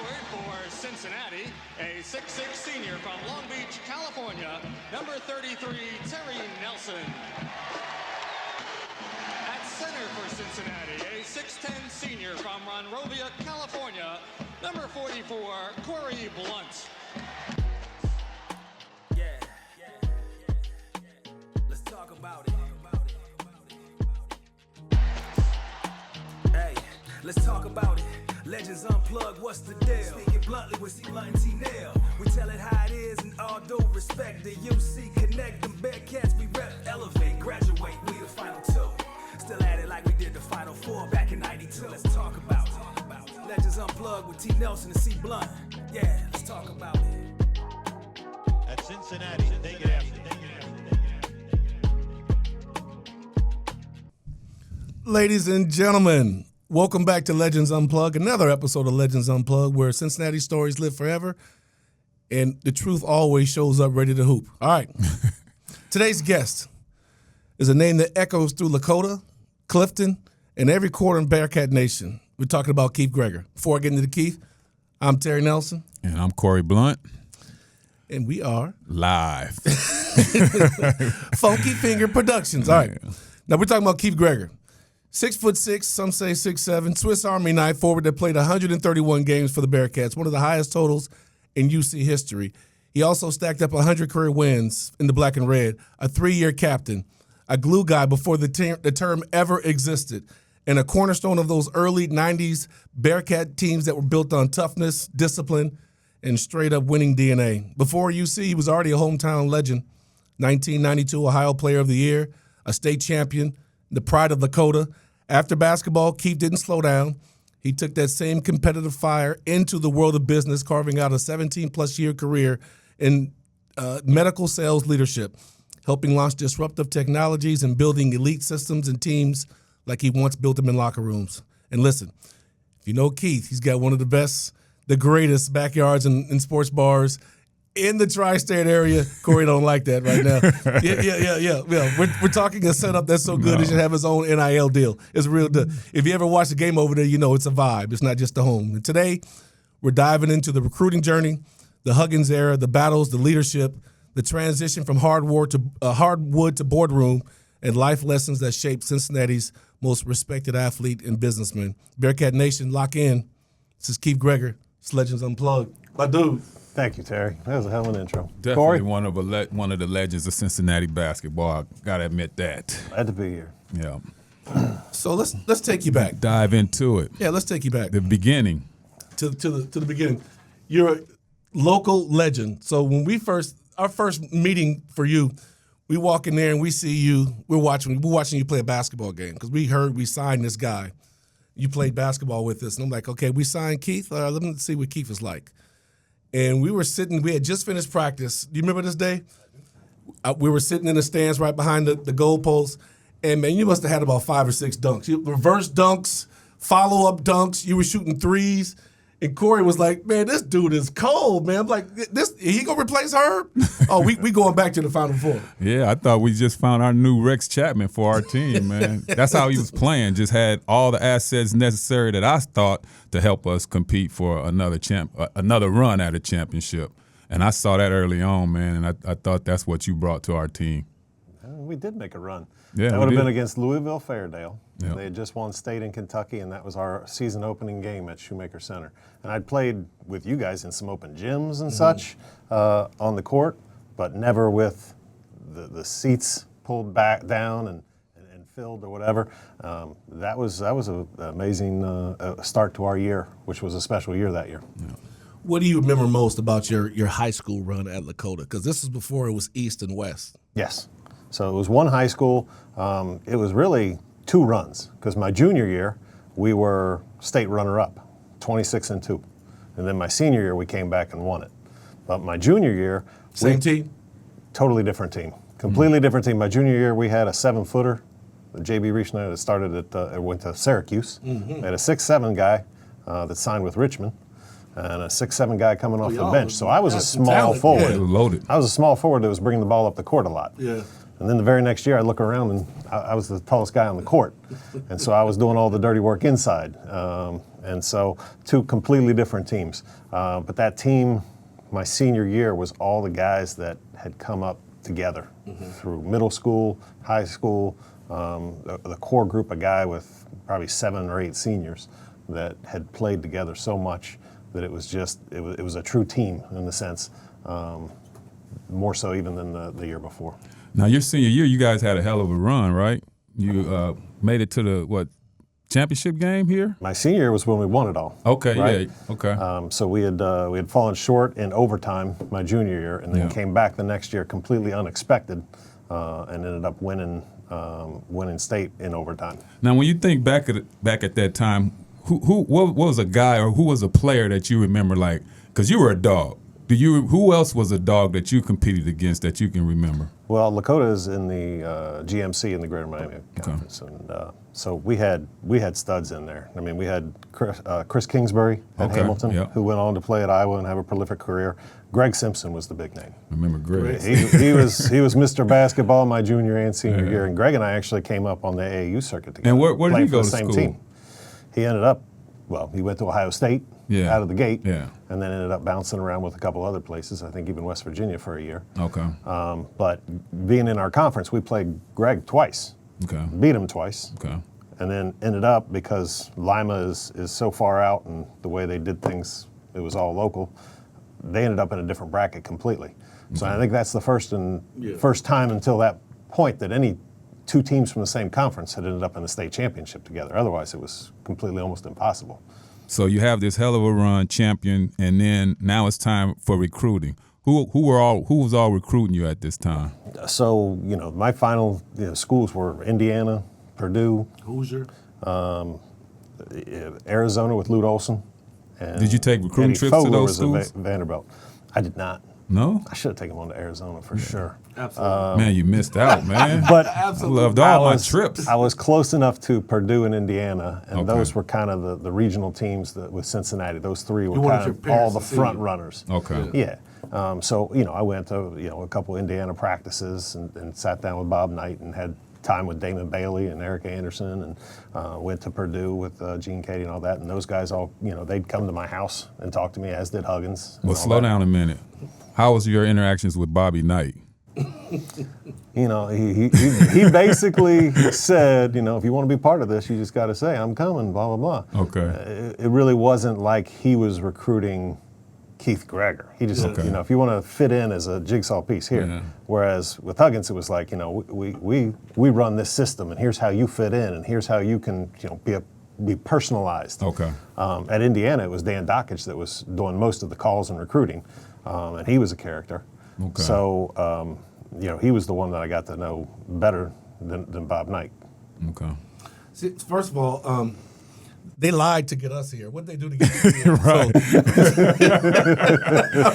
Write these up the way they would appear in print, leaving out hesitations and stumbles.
forward for Cincinnati, a 6'6 senior from Long Beach, California, number 33, Terry Nelson. At center for Cincinnati, a 6'10 senior from Monrovia, California, number 44, Corie Blount. Let's talk about it. Hey, let's talk about it. Legends Unplugged, what's the deal? Speaking bluntly with C. Blunt and T-Nail. We tell it how it is and all due respect. The UC Connect, them Bearcats, we rep, elevate, graduate, we the final two. Still at it like we did the final four back in 92. Let's talk about it. Legends Unplugged with T. Nelson and C. Blunt. Yeah, let's talk about it. At Cincinnati, they get after. Ladies and gentlemen, welcome back to Legends Unplugged, another episode of Legends Unplugged where Cincinnati stories live forever and the truth always shows up ready to hoop. All right. Today's guest is a name that echoes through Lakota, Clifton, and every quarter in Bearcat Nation. We're talking about Keith Greger. Before I get into Keith, I'm Terry Nelson. And I'm Corie Blount. And we are Live. Funky Finger Productions. All right. Now we're talking about Keith Greger. 6'6", some say 6'7", Swiss Army knife forward that played 131 games for the Bearcats, one of the highest totals in UC history. He also stacked up 100 career wins in the black and red, a 3-year captain, a glue guy before the term ever existed, and a cornerstone of those early 90s Bearcat teams that were built on toughness, discipline, and straight-up winning DNA. Before UC, he was already a hometown legend, 1992 Ohio Player of the Year, a state champion, the pride of Lakota. After basketball, Keith didn't slow down. He took that same competitive fire into the world of business, carving out a 17-plus year career in medical sales leadership, helping launch disruptive technologies and building elite systems and teams like he once built them in locker rooms. And listen, if you know Keith, he's got one of the best, the greatest backyards and sports bars in the tri-state area. Corie don't like that right now. Yeah. We're talking a setup that's so good, he should have his own NIL deal. It's real. If you ever watch the game over there, you know it's a vibe. It's not just a home. And today, we're diving into the recruiting journey, the Huggins era, the battles, the leadership, the transition from hardwood to boardroom, and life lessons that shaped Cincinnati's most respected athlete and businessman. Bearcat Nation, lock in. This is Keith Greger. It's Legends Unplugged. My dude. Thank you, Terry. That was a hell of an intro. Definitely Corie? one of the legends of Cincinnati basketball. I gotta admit that. Glad to be here. Yeah. So let's take you back. Dive into it. Yeah, let's take you back The beginning. to the beginning. You're a local legend. So when our first meeting for you, we walk in there and we see you. We're watching you play a basketball game because we signed this guy. You played basketball with us, and I'm like, okay, we signed Keith. Let me see what Keith is like. And we had just finished practice. Do you remember this day? We were sitting in the stands right behind the goalpost. And, man, you must have had about 5 or 6 dunks. Reverse dunks, follow-up dunks. You were shooting threes. And Corie was like, man, this dude is cold, man. I'm like, he going to replace Herb? Oh, we going back to the Final Four. Yeah, I thought we just found our new Rex Chapman for our team, man. That's how he was playing. Just had all the assets necessary that I thought to help us compete for another run at a championship. And I saw that early on, man, and I thought that's what you brought to our team. We did make a run. Yeah, that would have been against Louisville Fairdale. Yep. They had just won state in Kentucky, and that was our season opening game at Shoemaker Center. And I'd played with you guys in some open gyms and such on the court, but never with the seats pulled back down and filled or whatever. That was an amazing start to our year, which was a special year that year. Yeah. What do you remember most about your high school run at Lakota? Because this was before it was East and West. Yes. So it was one high school. It was really 2 runs because my junior year we were state runner-up, 26-2, and then my senior year we came back and won it. But my junior year, same team, totally different team, completely different team. My junior year we had a 7-footer, J.B. Reachner that started went to Syracuse. We had a 6'7" guy that signed with Richmond, and a 6'7" guy coming off the bench. So I was a small forward. Yeah, loaded. I was a small forward that was bringing the ball up the court a lot. Yeah. And then the very next year, I look around and I was the tallest guy on the court, and so I was doing all the dirty work inside. And so 2 completely different teams. But that team, my senior year, was all the guys that had come up together through middle school, high school, the core group, a guy with probably 7 or 8 seniors that had played together so much that it was just, it was a true team in the sense, more so even than the year before. Now, your senior year, you guys had a hell of a run, right? You made it to the, championship game here? My senior year was when we won it all. Okay, right? yeah, okay. So we had fallen short in overtime my junior year, and then came back the next year completely unexpected, and ended up winning state in overtime. Now, when you think back at that time, what was a guy or who was a player that you remember, like, because you were a dog? Who else was a dog that you competed against that you can remember? Well, Lakota is in the GMC in the Greater Miami Conference, and so we had studs in there. I mean, we had Chris Kingsbury at Hamilton, who went on to play at Iowa and have a prolific career. Greg Simpson was the big name. I remember Greg. He was Mr. Basketball my junior and senior year, and Greg and I actually came up on the AAU circuit together. And where did he go to same school? Team. He ended up, he went to Ohio State out of the gate, and then ended up bouncing around with a couple other places, I think even West Virginia for a year. Okay. But being in our conference, we played Greg twice. Okay. Beat him twice. Okay. And then ended up, because Lima is so far out and the way they did things, it was all local, they ended up in a different bracket completely. Okay. So I think that's the first time until that point that any 2 teams from the same conference had ended up in the state championship together. Otherwise, it was completely almost impossible. So you have this hell of a run, champion, and then now it's time for recruiting. Who was all recruiting you at this time? So my final schools were Indiana, Purdue, Hoosier, Arizona with Lute Olson. And did you take recruiting Eddie trips Fogler to those was schools? Vanderbilt. I did not. No? I should have taken one to Arizona for sure. Absolutely. Man, you missed out, man. But I loved all my trips. I was close enough to Purdue and Indiana, and those were kind of the regional teams with Cincinnati. Those 3 were kind of all the front runners. Okay. Yeah. So I went to a couple Indiana practices and sat down with Bob Knight and had time with Damon Bailey and Eric Anderson, and went to Purdue with Gene Cady and all that. And those guys all, they'd come to my house and talk to me, as did Huggins. Well, slow down a minute. How was your interactions with Bobby Knight? He basically said, if you want to be part of this, you just got to say, I'm coming, blah, blah, blah. Okay. It really wasn't like he was recruiting Keith Greger. He just said, if you want to fit in as a jigsaw piece here. Yeah. Whereas with Huggins, it was like, we run this system, and here's how you fit in, and here's how you can, be personalized. Okay. At Indiana, it was Dan Dockage that was doing most of the calls and recruiting, and he was a character. Okay. So, he was the one that I got to know better than Bob Knight. Okay. See, first of all, they lied to get us here. What'd they do to get you here? Right.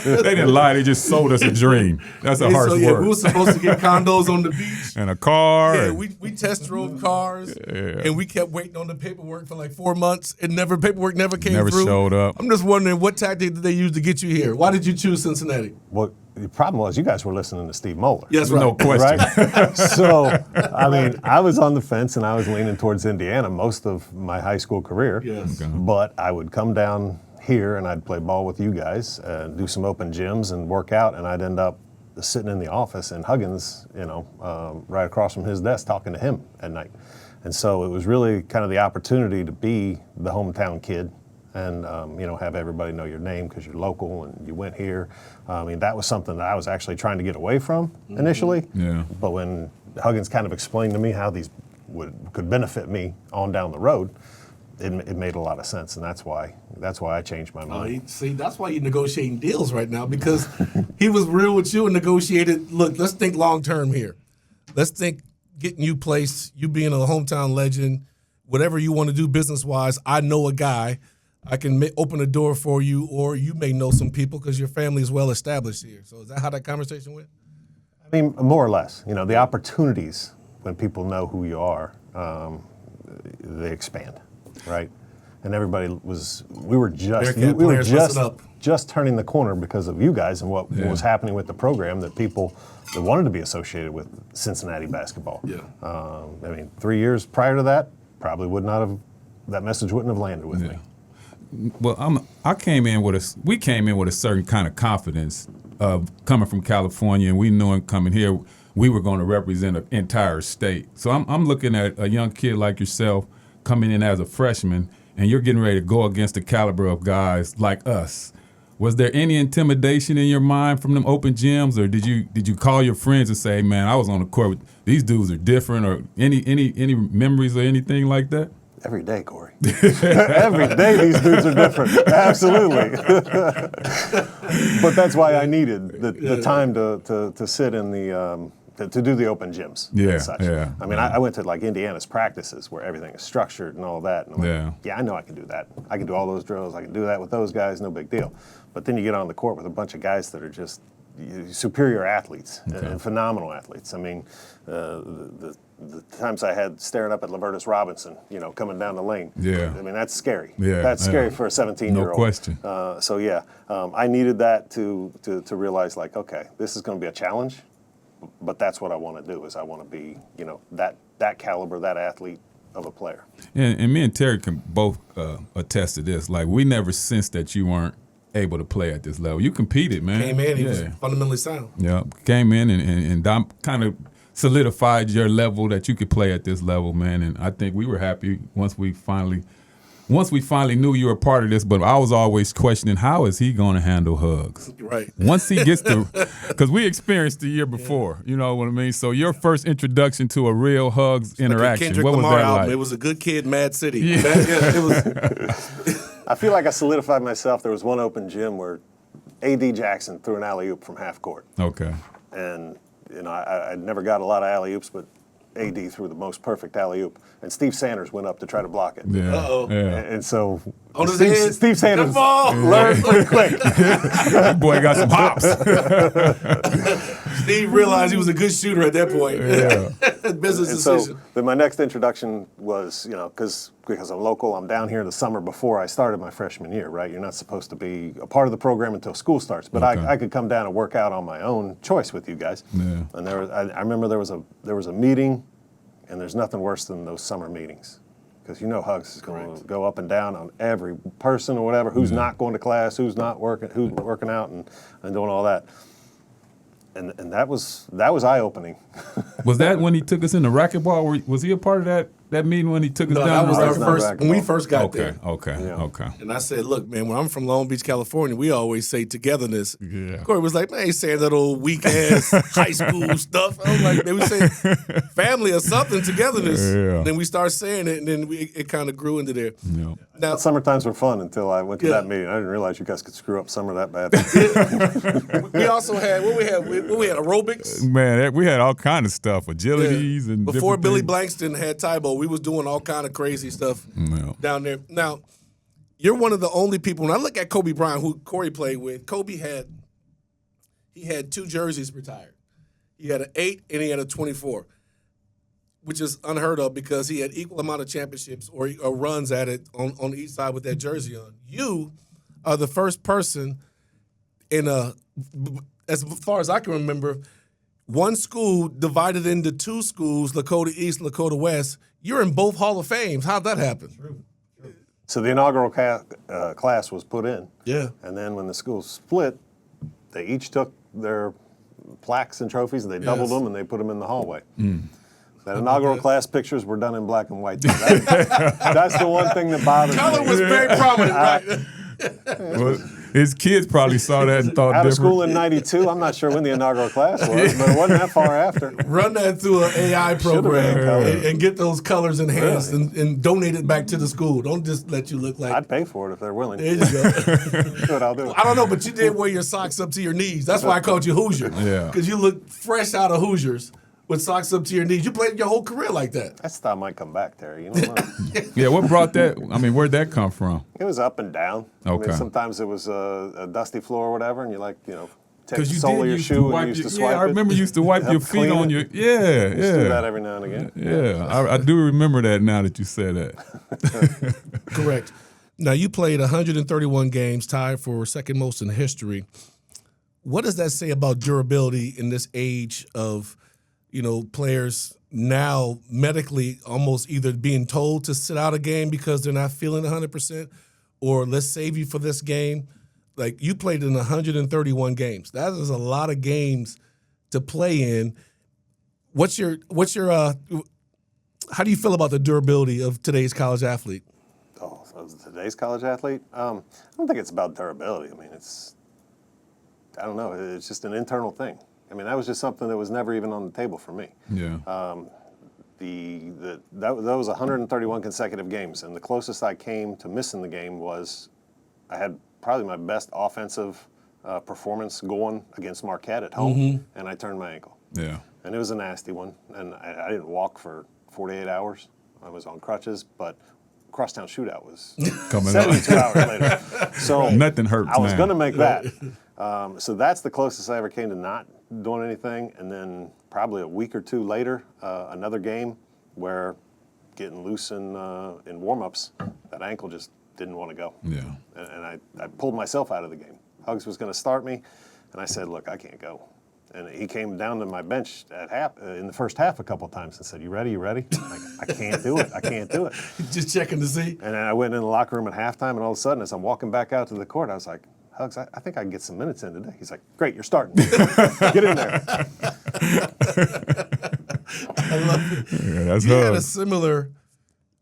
They didn't lie. They just sold us a dream. That's a harsh word. We were supposed to get condos on the beach. And a car. Yeah, we test drove cars. Yeah. And we kept waiting on the paperwork for like 4 months. Paperwork never came through. Never showed up. I'm just wondering, what tactic did they use to get you here? Why did you choose Cincinnati? Well, the problem was you guys were listening to Steve Moeller. Yes, right. No question. Right? So, I was on the fence, and I was leaning towards Indiana most of my high school career. Yes. Okay. But I would come down here, and I'd play ball with you guys, do some open gyms and work out, and I'd end up sitting in the office, and Huggins, right across from his desk, talking to him at night. And so it was really kind of the opportunity to be the hometown kid and, have everybody know your name because you're local and you went here. That was something that I was actually trying to get away from initially. Yeah. But when Huggins kind of explained to me how these could benefit me on down the road, it made a lot of sense, and that's why I changed my mind. See, that's why you're negotiating deals right now, because he was real with you and negotiated, look, let's think long term here. Let's think getting you placed, you being a hometown legend, whatever you want to do business-wise, I know a guy. I can open a door for you, or you may know some people because your family is well established here. So is that how that conversation went? More or less. The opportunities when people know who you are, they expand, right? And everybody we were just turning the corner because of you guys and what was happening with the program, that people that wanted to be associated with Cincinnati basketball. Yeah. 3 years prior to that, probably would not have, that message wouldn't have landed with me. Well, we came in with a certain kind of confidence of coming from California, and we knew coming here we were going to represent an entire state. So I'm looking at a young kid like yourself coming in as a freshman, and you're getting ready to go against the caliber of guys like us. Was there any intimidation in your mind from them open gyms, or did you call your friends and say, "Man, I was on the court with these dudes are different," or any memories or anything like that? Every day, Corie. Every day these dudes are different. Absolutely. But that's why I needed the time to sit in the to do the open gyms and such. Yeah. I mean, I went to like Indiana's practices where everything is structured and all that. And I'm like, yeah, I know I can do that. I can do all those drills. I can do that with those guys. No big deal. But then you get on the court with a bunch of guys that are just superior athletes and phenomenal athletes. I mean, the times I had staring up at Lavertus Robinson, coming down the lane. Yeah. I mean, that's scary. Yeah. That's scary for a 17-year-old. No question. I needed that to realize, like, okay, this is going to be a challenge, but that's what I want to do. Is I want to be, that caliber, that athlete of a player. And me and Terry can both attest to this. Like, we never sensed that you weren't able to play at this level. You competed, man. Came in, he was fundamentally sound. Yeah, came in and kind of solidified your level that you could play at this level, man. And I think we were happy once we finally knew you were a part of this. But I was always questioning, how is he going to handle Hugs? Right. Once he gets to, because we experienced the year before, you know what I mean? So your first introduction to a real Hugs interaction, Kendrick what was Lamar that album. like? It was a Good Kid, Mad City. Yeah. It was. I feel like I solidified myself. There was one open gym where A.D. Jackson threw an alley-oop from half court. Okay. And, I never got a lot of alley-oops, but A.D. threw the most perfect alley-oop. And Steve Sanders went up to try to block it. Yeah. Uh-oh. Yeah. And so On his head. Steve Sanders Good ball. learned pretty quick. That boy got some hops. Steve realized he was a good shooter at that point. Yeah. Business And decision. so then my next introduction was, because I'm local, I'm down here the summer before I started my freshman year, right? You're not supposed to be a part of the program until school starts. But Okay. I could come down and work out on my own choice with you guys. Yeah. And I remember there was a meeting, and there's nothing worse than those summer meetings. Because Hugs is going to go up and down on every person or whatever, who's not going to class, who's not working, who's working out and doing all that. And that was eye-opening. Was that when he took us in the racquetball? Or was he a part of that meeting when he took us No, down? that was the our That's not first, racquetball. when we first got Okay, there. okay. And I said, look, man, when I'm from Long Beach, California, we always say togetherness. Yeah. Corie was like, man, I ain't saying that old weak-ass high school stuff. I was like, man, we say family or something, togetherness. Yeah. Then we start saying it, and then it kind of grew into there. Yeah. Now, Summer times were fun until I went to Yeah. that meeting. I didn't realize you guys could screw up summer that bad. we also had, what we had aerobics. Man, we had all kind of stuff, agilities and Before different Billy things. Blankston had Tybo, we was doing all kind of crazy stuff Yeah. down there. Now, you're one of the only people. When I look at Kobe Bryant, who Corie played with, Kobe had 2 jerseys retired. He had an 8 and he had a 24, which is unheard of because he had equal amount of championships or runs at it on each side with that jersey on. You are the first person as far as I can remember, one school divided into 2 schools, Lakota East, Lakota West. You're in both Hall of Fames. How'd that happen? True. So the inaugural class was put in. Yeah. And then when the schools split, they each took their plaques and trophies and they doubled them and they put them in the hallway. That inaugural class pictures were done in black and white. That's the one thing that bothered Color me. was very prominent, right? Well, his kids probably saw that and thought Out of different. school in '92, I'm not sure when the inaugural class was, but it wasn't that far after. Run that through an AI program been color. and get those colors enhanced and donate it back to the school. Don't just let you look like. I'd pay for it if they're willing. There you go. Good, I'll do it. I don't know, but you did wear your socks up to your knees. That's why I called you Hoosier. Yeah. Because you look fresh out of Hoosiers with socks up to your knees. You played your whole career like that. That style might come back, Terry. You don't know. Yeah, what brought that? I mean, where'd that come from? It was up and down. I Okay. mean, sometimes it was a dusty floor or whatever, and you take the Because you sole did of your used shoe to and wipe you used your, to swipe I remember you used to wipe Help your feet clean on it. your, yeah. Used to do that every now and again. Yeah, I do remember that now that you said that. Correct. Now, you played 131 games, tied for second most in history. What does that say about durability in this age of, players now medically almost either being told to sit out a game because they're not feeling 100%, or let's save you for this game. Like, you played in 131 games. That is a lot of games to play in. What's your how do you feel about the durability of today's college athlete? Oh, today's college athlete? I don't think it's about durability. I mean, I don't know. It's just an internal thing. I mean, that was just something that was never even on the table for me. Yeah. That was 131 consecutive games, and the closest I came to missing the game was I had probably my best offensive performance going against Marquette at home, and I turned my ankle. Yeah. And it was a nasty one, and I didn't walk for 48 hours. I was on crutches, but crosstown shootout was Coming 72 hours later. So Nothing hurts I was now. going to make that. So that's the closest I ever came to not doing anything. And then probably a week or two later, another game where getting loose in warm-ups, that ankle just didn't want to go. Yeah. And I pulled myself out of the game. Hugs was going to start me, and I said, look, I can't go. And he came down to my bench at in the first half a couple of times and said, you ready? You ready? I'm like, I can't do it. I can't do it. Just checking to see. And then I went in the locker room at halftime, and all of a sudden, as I'm walking back out to the court, I was like, Hugs, I think I can get some minutes in today. He's like, great, you're starting. Get in there. I love it. Yeah, that's You had hard. a similar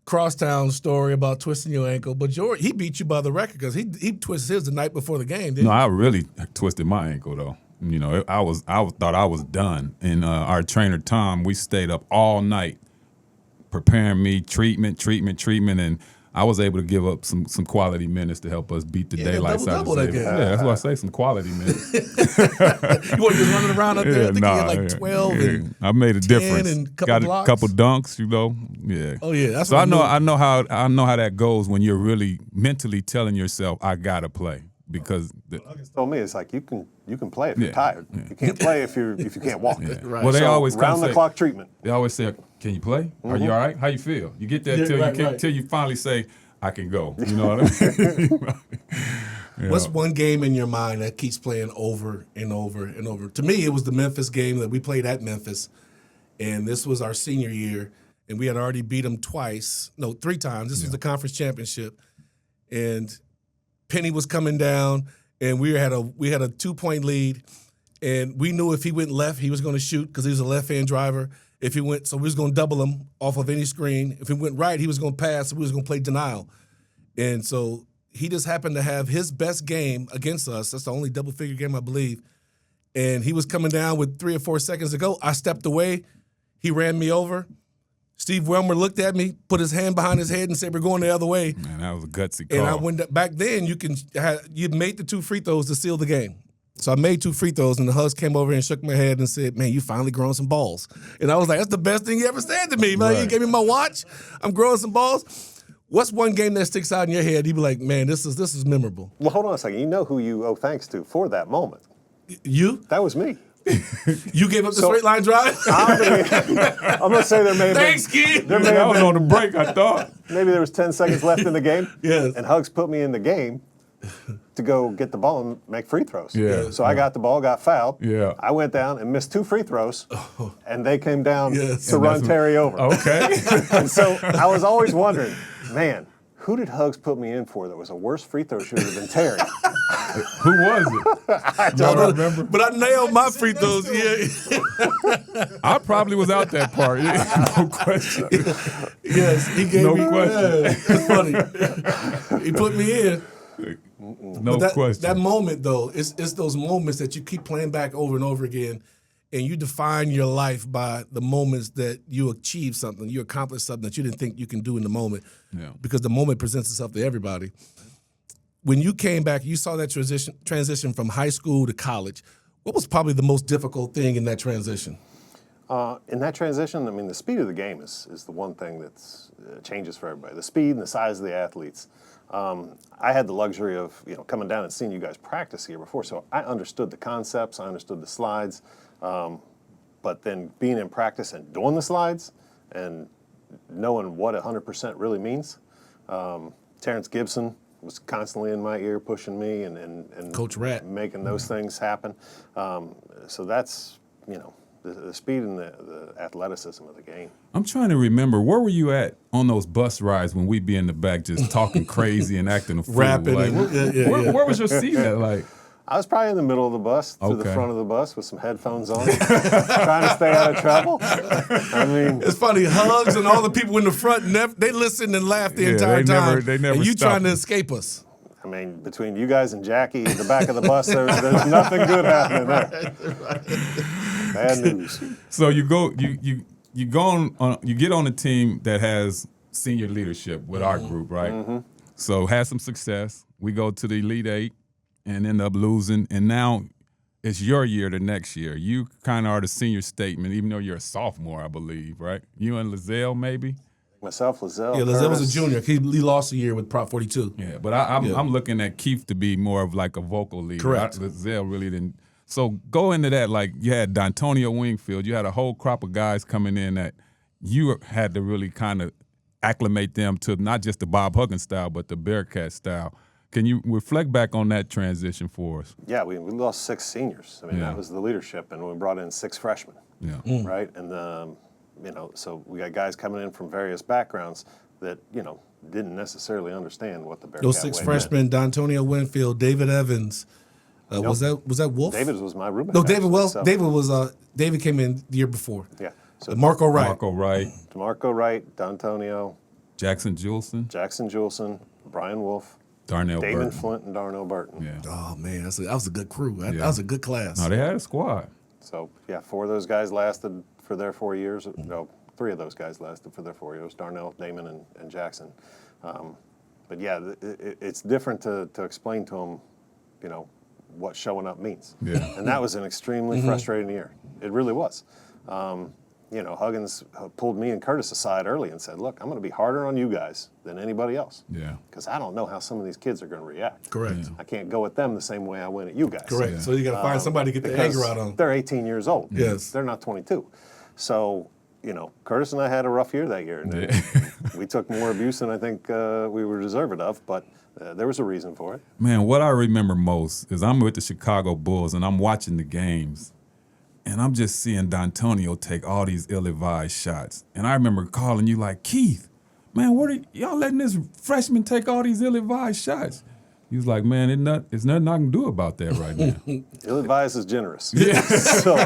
crosstown story about twisting your ankle, but he beat you by the record because he twisted his the night before the game, didn't No, he? I really twisted my ankle though. You know, I thought I was done. And our trainer Tom, we stayed up all night preparing me, treatment, and I was able to give up some quality minutes to help us beat the daylight side. double that game. Yeah, that's why I say some quality minutes. You weren't just running around out there. I think he had like 12 and I made a 10 difference. and couple Got blocks. a couple dunks, you know. Yeah. Oh yeah, that's So what I know how that goes when you're really mentally telling yourself, I gotta play. Because Huggins told me, it's like, you can play if you're Yeah, tired. yeah. You can't play if you can't walk. yeah. Right. Well, they So always come round the say- clock treatment. They always say, "Can you play? Are you all right? How you feel?" You get that Yeah, till right. till you finally say, "I can go." You know what I mean? Yeah. What's one game in your mind that keeps playing over and over and over? To me, it was the Memphis game that we played at Memphis, and this was our senior year, and we had already beat them three times. This was the conference championship, and Penny was coming down, and we had a 2-point lead, and we knew if he went left, he was going to shoot because he was a left-hand driver. If he went, so we was going to double him off of any screen. If he went right, he was going to pass. So we was going to play denial, and so he just happened to have his best game against us. That's the only double-figure game, I believe. And he was coming down with 3 or 4 seconds to go. I stepped away. He ran me over. Steve Welmer looked at me, put his hand behind his head, and said, "We're going the other way." Man, that was a gutsy call. And I went back then. You made the 2 free throws to seal the game. So I made 2 free throws, and the Hugs came over and shook my head and said, "Man, you finally grown some balls." And I was like, "That's the best thing you ever said to me, man. You Right. gave me my watch. I'm growing some balls." What's one game that sticks out in your head? You'd be like, "Man, this is memorable." Well, hold on a second. You know who you owe thanks to for that moment. You That was me. you gave up the So- straight line drive. I'm going to say there may have Thanks, been, kid. there may I have was been on the break, I thought. maybe there was 10 seconds left in the game. Yes. And Hugs put me in the game to go get the ball and make free throws. Yeah. So I got the ball, got fouled. Yeah. I went down and missed 2 free throws, and they came down Yes. to And run Terry over. Okay. And so I was always wondering, man, who did Hugs put me in for that was a worse free throw shooter than Terry? Who was it? I don't know. remember. But I nailed my free throws. Yeah. I probably was out that part. No question. Yes, he gave No me. question. Yeah, it's funny. He put me in. No But question. that moment, though, it's those moments that you keep playing back over and over again, and you define your life by the moments that you achieve something, you accomplish something that you didn't think you can do in the moment, Yeah. because the moment presents itself to everybody. When you came back, you saw that transition from high school to college. What was probably the most difficult thing in that transition? In that transition, I mean, the speed of the game is the one thing that changes for everybody. The speed and the size of the athletes. I had the luxury of coming down and seeing you guys practice here before, so I understood the concepts, I understood the slides, but then being in practice and doing the slides and knowing what 100% really means. Terrence Gibson was constantly in my ear pushing me and Coach Rat. making those things happen. So that's, the speed and the athleticism of the game. I'm trying to remember, where were you at on those bus rides when we'd be in the back just talking crazy and acting a fool? Rapping. Like, where was your seat at? Like, I was probably in the middle of the bus, to the Okay. front of the bus with some headphones on, trying to stay out of trouble. I mean, It's funny, Hugs and all the people in the front, they listened and laughed the entire time. they never and you stopped. trying to escape us. I mean, between you guys and Jackie in the back of the bus, there's nothing good happening there. Bad news. so you get on a team that has senior leadership with our group, right? Mm-hmm. So had some success. We go to the Elite Eight and end up losing, and now it's your year the next year. You kind of are the senior statement, even though you're a sophomore, I believe, right? You and Lizelle, maybe? Myself, Lizelle. Yeah, Lizelle was Curtis. a junior. He lost a year with Prop 42. Yeah, but I'm looking at Keith to be more of like a vocal leader. Correct. Lizelle really didn't. So go into that, like you had D'Antonio Wingfield. You had a whole crop of guys coming in that you had to really kind of acclimate them to not just the Bob Huggins style, but the Bearcat style. Can you reflect back on that transition for us? Yeah, we lost 6 seniors. I mean, Yeah. that was the leadership, and we brought in 6 freshmen. Yeah. Right? And, so we got guys coming in from various backgrounds that, didn't necessarily understand what the Bearcat Those 6 way freshmen, meant. D'Antonio Winfield, David Evans. Was that Wolf? David was my roommate. No, David. actually, Well, so- David came in the year before. Yeah. So Marco Wright. Marco Wright, DeMarco Wright, D'Antonio, Jackson Julson, Jackson Julson, Brian Wolf, Darnell Damon Burton. Flint, and Darnell Burton. Yeah. Oh man, that was a good crew. That Yeah. was a good class. No, they had a squad. So, 4 of those guys lasted for their 4 years. No, 3 of those guys lasted for their 4 years, Darnell, Damon, and Jackson. But yeah, it's different to explain to them, what showing up means. Yeah. And that was an extremely frustrating year. It really was. Huggins pulled me and Curtis aside early and said, look, I'm going to be harder on you guys than anybody else. Yeah. Because I don't know how some of these kids are going to react. Correct. I can't go at them the same way I went at you guys. Correct. Yeah. So you got to find somebody to get the anger out on. They're 18 years old. Yes. They're not 22. So, Curtis and I had a rough year that year. And we took more abuse than I think we were deserving of, but there was a reason for it. Man, what I remember most is I'm with the Chicago Bulls and I'm watching the games and I'm just seeing D'Antonio take all these ill-advised shots. And I remember calling you like, Keith, man, what are y'all letting this freshman take all these ill-advised shots? He was like, man, it's nothing I can do about that right now. Ill-advised is generous. Yeah. So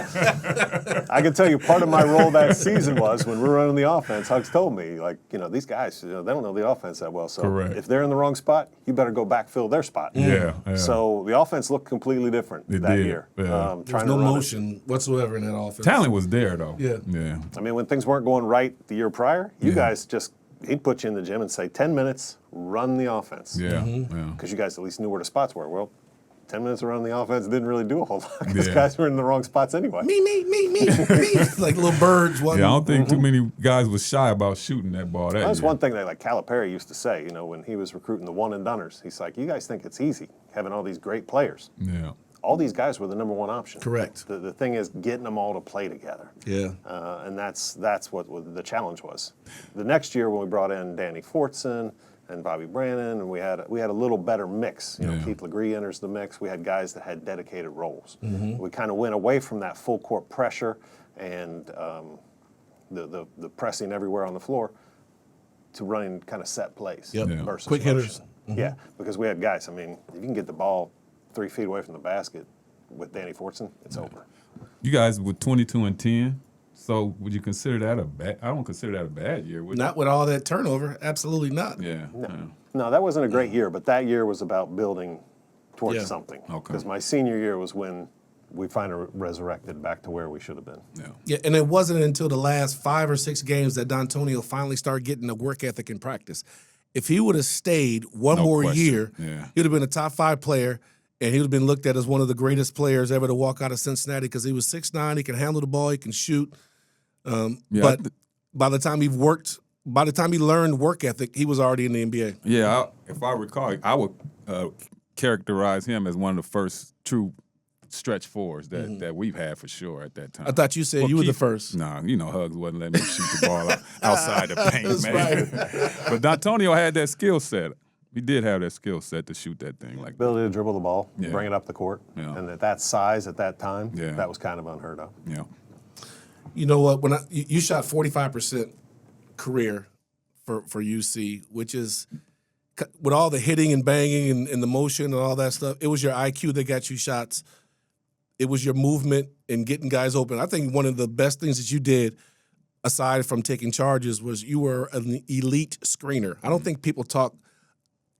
I can tell you part of my role that season was when we were running the offense, Hugs told me, like, these guys, they don't know the offense that well. So Correct. if they're in the wrong spot, you better go backfill their spot. Yeah. So the offense looked completely different It that did, year. yeah. There's Trying no to run it. motion whatsoever in that offense. Talent was there, though. Yeah. Yeah. I mean, when things weren't going right the year prior, you Yeah. guys he'd put you in the gym and say, 10 minutes, run the offense. Yeah. Yeah. Because you guys at least knew where the spots were. Well, 10 minutes around the offense didn't really do a whole lot because Yeah. guys were in the wrong spots anyway. Me. Like little birds. Yeah, I don't think too many guys was shy about shooting that ball that That's year. one thing that Calipari used to say, when he was recruiting the one and doneers. He's like, you guys think it's easy having all these great players. Yeah. All these guys were the number one option. Correct. The thing is getting them all to play together. Yeah. And that's what the challenge was. The next year when we brought in Danny Fortson and Bobby Brannon, and we had a little better mix. Yeah. Keith Legree enters the mix. We had guys that had dedicated roles. We kind of went away from that full court pressure and the pressing everywhere on the floor to running kind of set plays. Yep. Yeah. Versus Quick hitters. motion. Yeah, because we had guys. I mean, if you can get the ball 3 feet away from the basket with Danny Fortson, it's over. You guys were 22-10. So would you consider that a bad? I don't consider that a bad year. Would Not with all that turnover. Absolutely not. you? Yeah. Yeah. No, that wasn't a great year, but that year was about building towards Yeah. something. Okay. Because my senior year was when we finally resurrected back to where we should have been. Yeah. Yeah, and it wasn't until the last 5 or 6 games that D'Antonio finally started getting the work ethic in practice. If he would have stayed one No more question. year, Yeah. he would have been a top 5 player, and he would have been looked at as one of the greatest players ever to walk out of Cincinnati because he was 6'9", he can handle the ball, he can shoot. Yeah, But by the time he learned work ethic, he was already in the NBA. Yeah, if I recall, I would characterize him as one of the first true stretch fours that we've had for sure at that time. I thought you said you were the first. Nah, Hugs wasn't letting me shoot the ball outside the paint, That's man. But D'Antonio had that skill set. He did have that skill set to shoot that thing like that. Ability to dribble the ball, Yeah. bring it up the court. Yeah. And at that size, at that time, Yeah. that was kind of unheard of. Yeah. You know what? When you shot 45% career for UC, which is with all the hitting and banging and the motion and all that stuff, it was your IQ that got you shots. It was your movement and getting guys open. I think one of the best things that you did, aside from taking charges, was you were an elite screener. I don't think people talk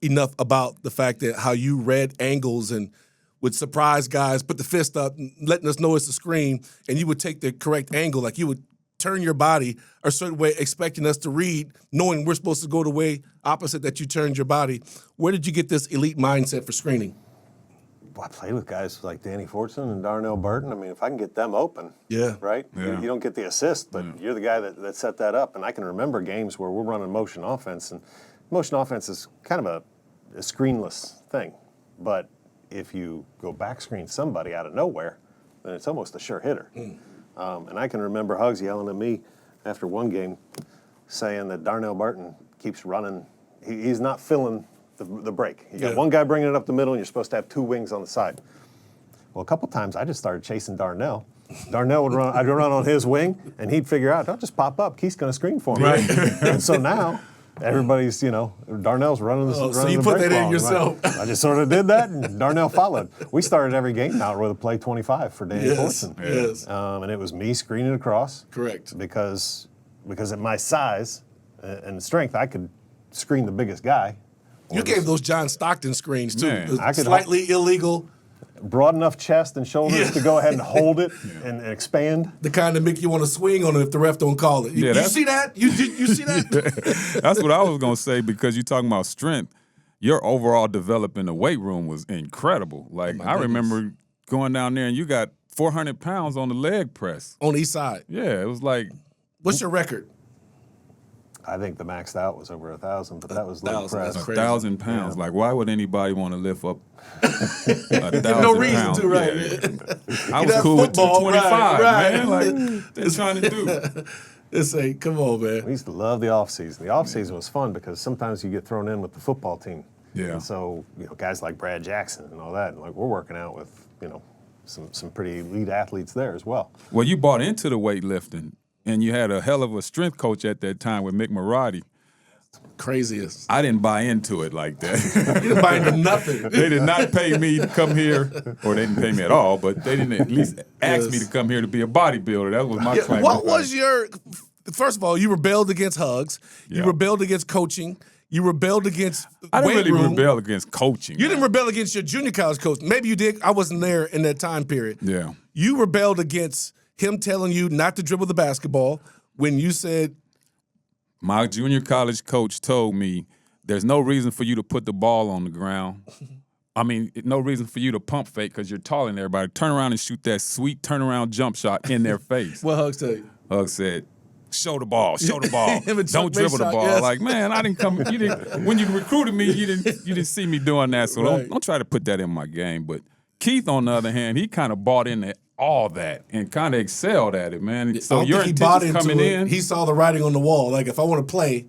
enough about the fact that how you read angles and would surprise guys, put the fist up, letting us know it's a screen, and you would take the correct angle. Like you would turn your body a certain way, expecting us to read, knowing we're supposed to go the way opposite that you turned your body. Where did you get this elite mindset for screening? Well, I played with guys like Danny Fortson and Darnell Burton. I mean, if I can get them open, right? Yeah. You don't get the assist, but you're the guy that set that up. And I can remember games where we're running motion offense, and motion offense is kind of a screenless thing. But if you go back screen somebody out of nowhere, then it's almost a sure hitter. And I can remember Hugs yelling at me after one game saying that Darnell Burton keeps running. He's not filling the break. You got one guy bringing it up the middle, and you're supposed to have two wings on the side. Well, a couple times I just started chasing Darnell. Darnell would run. I'd run on his wing, and he'd figure out, don't just pop up. Keith's going to screen for me. Right. And so now everybody's, Darnell's running the so you the put break that in long, yourself. Right? I just sort of did that, and Darnell followed. We started every game out with a play 25 for Danny Fortson. Yes. And it was me screening across. Correct. Because at my size and strength, I could screen the biggest guy. You gave those John Stockton screens, too. Man. It was I could slightly illegal. Broad enough chest and shoulders to go ahead and hold it and expand. The kind that make you want to swing on it if the ref don't call it. You see that? You see that? That's what I was going to say, because you're talking about strength. Your overall development in the weight room was incredible. Like, I remember going down there and you got 400 pounds on the leg press. On each side. Yeah, it was like. What's your record? I think the maxed out was over 1,000, but that was leg 1,000, press. that's crazy. 1,000 pounds. Yeah. Like, why would anybody want to lift up 1,000 No reason pounds? to, right? Yeah. I was cool with football, 225, right. man. Like, they're trying to do. It's like, come on, man. We used to love the off season. The off season was fun because sometimes you get thrown in with the football team. Yeah. And so, guys like Brad Jackson and all that, and like we're working out with, some pretty elite athletes there as well. Well, you bought into the weightlifting, and you had a hell of a strength coach at that time with Mick Marotti. Craziest. I didn't buy into it like that. You didn't buy into nothing. They did not pay me to come here, or they didn't pay me at all, but they didn't at least ask me to come here to be a bodybuilder. That was my claim. What was your, first of all, you rebelled against Hugs. You Yeah. rebelled against coaching. You rebelled against I didn't weight really room. rebel against coaching. You didn't rebel against your junior college coach. Maybe you did. I wasn't there in that time period. Yeah. You rebelled against him telling you not to dribble the basketball when you said, My junior college coach told me there's no reason for you to put the ball on the ground. I mean, no reason for you to pump fake because you're taller than everybody. Turn around and shoot that sweet turnaround jump shot in their face. what Hugs tell you? Hug said, show the ball. Him and Chuck Don't dribble the Mason, ball. yes. Like, man, I didn't come. You didn't. When you recruited me, you didn't see me doing that. So Right. don't try to put that in my game. But Keith, on the other hand, he kind of bought into all that and kind of excelled at it, man. So I don't your think he bought intentions into coming it. in. He saw the writing on the wall. Like, if I want to play,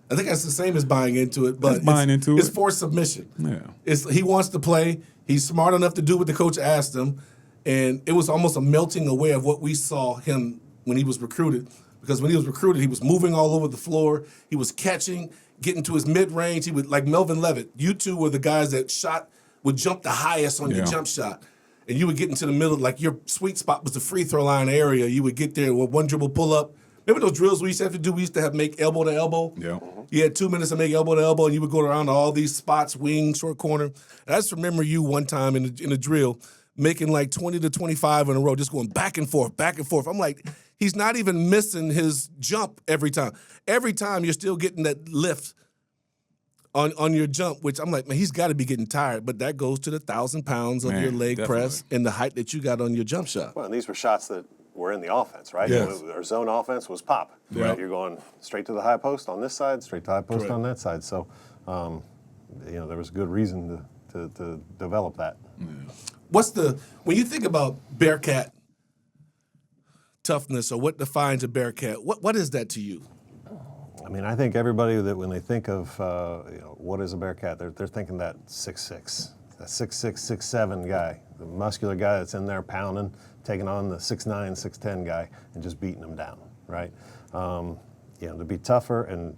I think that's the same as buying into it. But That's buying into it's it. forced submission. Yeah. He wants to play. He's smart enough to do what the coach asked him. And it was almost a melting away of what we saw him when he was recruited. Because when he was recruited, he was moving all over the floor. He was catching, getting to his mid-range. He would, like Melvin Levitt, you two were the guys that would jump the highest on your jump shot. And you would get into the middle, like your sweet spot was the free throw line area. You would get there with one dribble pull up. Remember those drills we used to have to do? We used to make elbow to elbow. Yeah. You had 2 minutes to make elbow to elbow, and you would go around to all these spots, wing, short corner. And I just remember you one time in a drill making like 20 to 25 in a row, just going back and forth, back and forth. I'm like, he's not even missing his jump every time. Every time you're still getting that lift on your jump, which I'm like, man, he's got to be getting tired. But that goes to the 1,000 pounds of your leg press and the height that you got on your jump shot. Well, and these were shots that were in the offense, right? Yes. Our zone offense was pop. Right? You're going straight to the high post on this side, straight to the high post on that side. So, there was good reason to develop that. Yeah. When you think about Bearcat toughness or what defines a Bearcat, what is that to you? I mean, I think everybody that when they think of what is a Bearcat, they're thinking that 6'6", a 6'6", 6'7" guy, the muscular guy that's in there pounding, taking on the 6'9", 6'10" guy and just beating him down, right? To be tougher and,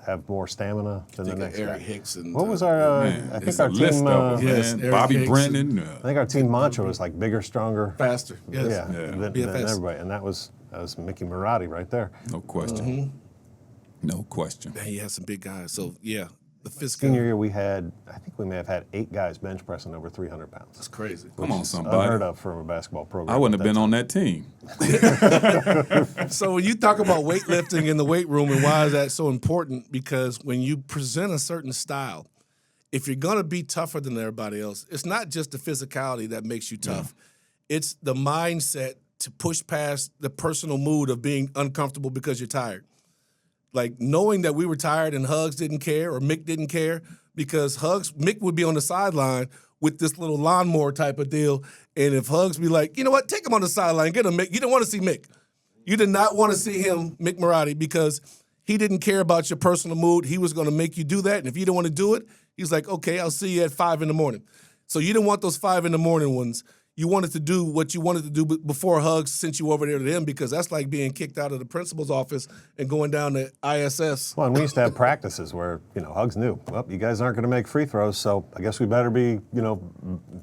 have more stamina than the next Eric guy. Hicks and What was our, I think our team, Eric Bobby Hicks Brennan. I think our team mantra was like bigger, stronger, faster. Yes. than everybody. And that was Mickey Marotti right there. No question. No question. Man, he had some big guys. So, yeah, the physical. Senior year, I think we may have had 8 guys bench pressing over 300 pounds. That's crazy. Come on, somebody. Unheard of from a basketball program. I wouldn't have been on that team. So when you talk about weightlifting in the weight room and why is that so important? Because when you present a certain style, if you're going to be tougher than everybody else, it's not just the physicality that makes you tough. It's the mindset to push past the personal mood of being uncomfortable because you're tired. Like knowing that we were tired and Hugs didn't care or Mick didn't care because Mick would be on the sideline with this little lawnmower type of deal. And if Hugs be like, you know what, take him on the sideline, get him, Mick. You didn't want to see Mick. You did not want to see him, Mick Marotti, because he didn't care about your personal mood. He was going to make you do that. And if you don't want to do it, he's like, okay, I'll see you at 5 in the morning. So you didn't want those 5 in the morning ones. You wanted to do what you wanted to do before Hugs sent you over there to them because that's like being kicked out of the principal's office and going down to ISS. Well, and we used to have practices where, Hugs knew, well, you guys aren't going to make free throws, so I guess we better be,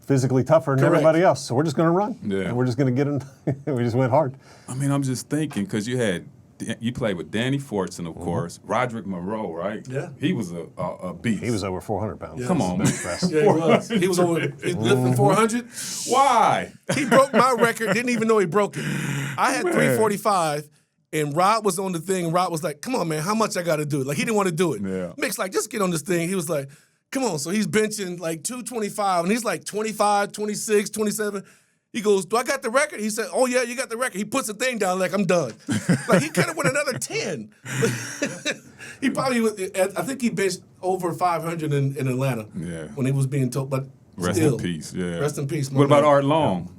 physically tougher than everybody else. So we're just going to run. Yeah. And we're just going to get in. We just went hard. I mean, I'm just thinking because you played with Danny Fortson, of course, Roderick Monroe, right? Yeah. He was a beast. He was over 400 pounds. Come on, man. Yeah, he was. He was over lifting 400. Why? He broke my record, didn't even know he broke it. I had 345, and Rod was on the thing, and Rod was like, come on, man, how much I got to do it? Like, he didn't want to do it. Yeah. Mick's like, just get on this thing. He was like, come on. So he's benching like 225, and he's like 25, 26, 27. He goes, do I got the record? He said, oh, yeah, you got the record. He puts the thing down like, I'm done. Like, he could have won another 10. He probably, I think he benched over 500 in Atlanta when he was being told. But Rest still, in peace, yeah. Rest in peace. What about man. Art Long?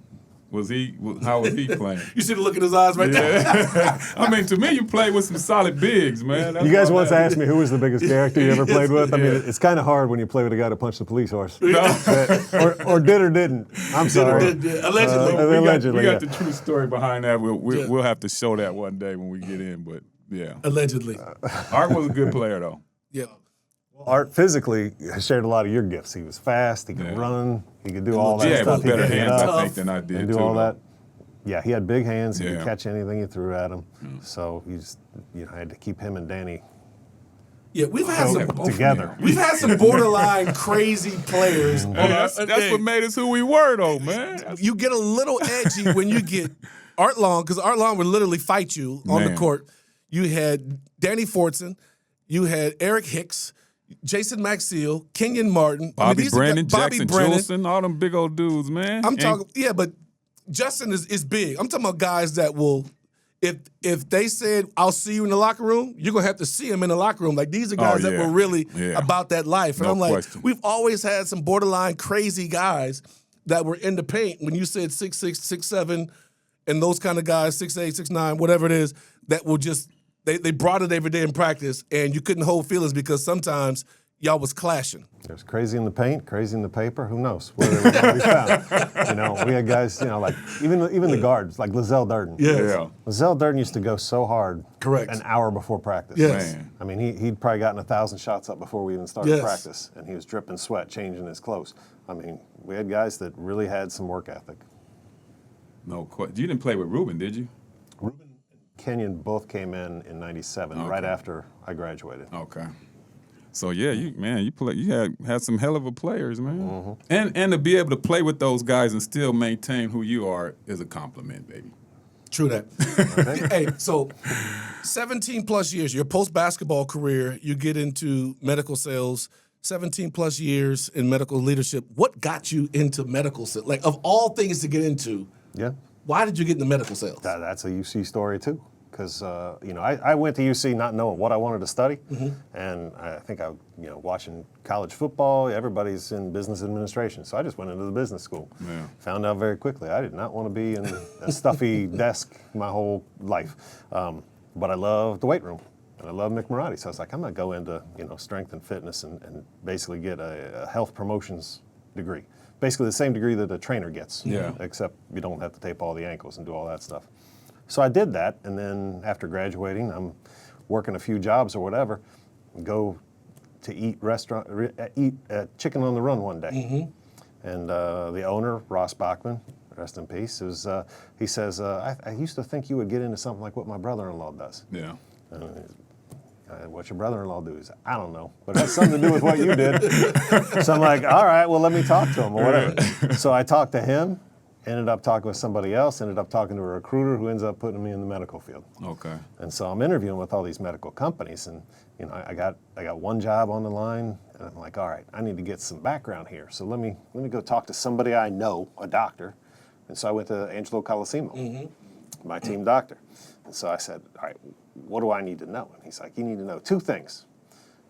How was he playing? You see the look in his eyes right there? I mean, to me, you played with some solid bigs, man. That's You guys all once that- asked me who was the biggest character you ever played with. I mean, it's kind of hard when you play with a guy that punched a police horse. or did or didn't. I'm sorry. Allegedly. Allegedly, we got yeah. the true story behind that. We'll have to show that one day when we get in, but yeah. Allegedly. Art was a good player, though. Yeah. Art physically shared a lot of your gifts. He was fast. He could run. He could do all that Yeah, stuff. with better He could hands, get I up think, than I did, and do too. all though. that. Yeah, he had big hands. He Yeah. could catch anything you threw at him. So you just had to keep him and Danny Yeah, we've had some together. We've had some borderline crazy players. Hey, that's what made us who we were, though, man. You get a little edgy when you get Art Long, because Art Long would literally fight you on the Man. court. You had Danny Fortson, you had Eric Hicks, Jason Maxiell, Kenyon Martin, Bobby Brennan, Bobby Jackson Brennan. Julson, all them big old dudes, man. I'm talking, yeah, but Justin is big. I'm talking about guys that will, if they said, I'll see you in the locker room, you're going to have to see them in the locker room. Like, these are guys that yeah. were really Yeah. about that life. And No I'm like, question. we've always had some borderline crazy guys that were in the paint. When you said 6'6", 6'7", and those kind of guys, 6'8", 6'9", whatever it is, that will just, they brought it every day in practice, and you couldn't hold feelings because sometimes y'all was clashing. There's crazy in the paint, crazy in the paper. Who knows where they were going to be found? We had guys, like even the guards, like Lizelle Durden. Yeah. Lizelle Durden used to go so hard. Correct. An hour before practice. Yes. Man. I mean, he'd probably gotten 1,000 shots up before we even started Yes. practice, and he was dripping sweat, changing his clothes. I mean, we had guys that really had some work ethic. No question. You didn't play with Ruben, did you? Ruben and Kenyon both came in '97, right after I graduated. Okay. So yeah, you had some hell of a players, man. And to be able to play with those guys and still maintain who you are is a compliment, baby. True that. Hey, so 17 plus years, your post-basketball career, you get into medical sales, 17 plus years in medical leadership. What got you into medical sales? Like, of all things to get into, Yeah. why did you get into medical sales? That's a UC story too, because I went to UC not knowing what I wanted to study, and I think watching college football, everybody's in business administration, so I just went into the business school. Yeah. Found out very quickly I did not want to be in a stuffy desk my whole life, but I loved the weight room. And I love Mick Marotti, so I was like, I'm gonna go into strength and fitness and basically get a health promotions degree. basically the same degree that a trainer gets. Yeah. Except you don't have to tape all the ankles and do all that stuff. So I did that, and then after graduating, I'm working a few jobs or whatever, go to eat chicken on the run one day. And the owner, Ross Bachman, rest in peace, he says, I used to think you would get into something like what my brother-in-law does. Yeah. What's your brother-in-law do? He's, I don't know, but it has something to do with what you did. So I'm like, all right, well, let me talk to him or whatever. So I talked to him, ended up talking with somebody else, ended up talking to a recruiter who ends up putting me in the medical field. Okay. And so I'm interviewing with all these medical companies, and I got one job on the line, and I'm like, all right, I need to get some background here. So let me go talk to somebody I know, a doctor. And so I went to Angelo Colosimo, my team doctor. And so I said, all right, what do I need to know? And he's like, you need to know 2 things.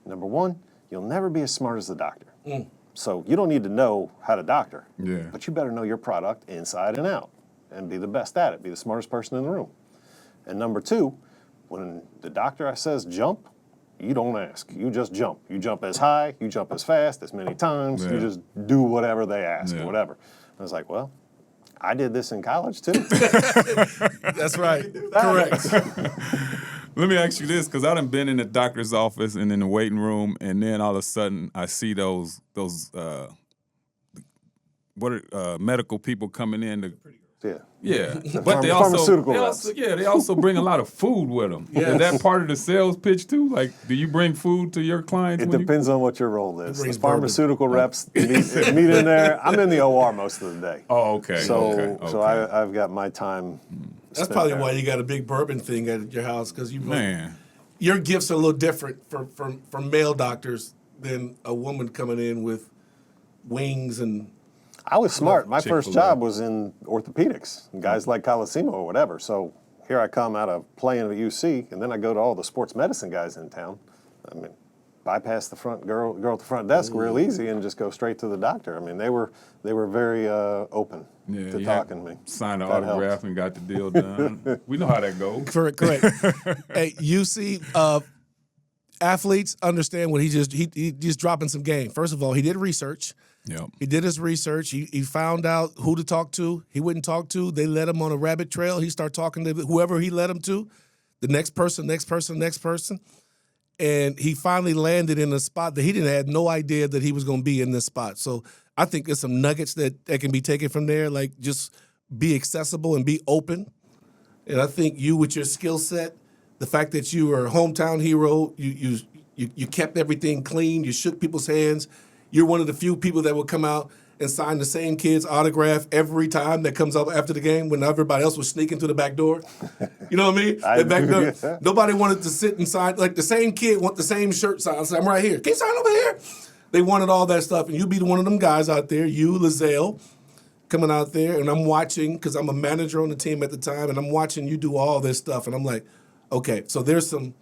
Number 1, you'll never be as smart as the doctor. So you don't need to know how to doctor, but you better know your product inside and out and be the best at it, be the smartest person in the room. And number 2, when the doctor says jump, you don't ask. You just jump. You jump as high, you jump as fast, as many times. You just do whatever they ask or whatever. I was like, well, I did this in college too. That's right. Correct. Let me ask you this, because I done been in the doctor's office and in the waiting room, and then all of a sudden I see those medical people coming in to. Yeah, but they also bring a lot of food with them. Yes. Is that part of the sales pitch too? Like, do you bring food to your clients? It depends on what your role is. The brings pharmaceutical reps meet in there. I'm in the OR most of the day. Oh, okay. So I've got my time. That's probably why you got a big bourbon thing at your house, because Man. your gifts are a little different from male doctors than a woman coming in with wings and. I was smart. My Chick-fil-A. first job was in orthopedics, guys like Colosimo or whatever. So here I come out of playing at UC, and then I go to all the sports medicine guys in town. I mean, bypass the front girl at the front desk real easy and just go straight to the doctor. I mean, they were very open to talking to me. Signed an That autograph helps. and got the deal done. We know how that goes. Correct. Hey, UC athletes understand what he just dropping some game. First of all, he did research. Yep. He did his research. He found out who to talk to. He wouldn't talk to. They led him on a rabbit trail. He started talking to whoever he led him to, the next person. And he finally landed in a spot that he didn't have no idea that he was going to be in this spot. So I think there's some nuggets that can be taken from there, like just be accessible and be open. And I think you, with your skill set, the fact that you were a hometown hero, you kept everything clean, you shook people's hands. You're one of the few people that will come out and sign the same kid's autograph every time that comes up after the game when everybody else was sneaking through the back door. You know what I mean? The back door. Nobody wanted to sit and sign. Like the same kid want the same shirt signed. I said, I'm right here. Can you sign over here? They wanted all that stuff. And you be one of them guys out there, you, Lizelle, coming out there. And I'm watching, because I'm a manager on the team at the time, and I'm watching you do all this stuff. And I'm like, okay, so there's some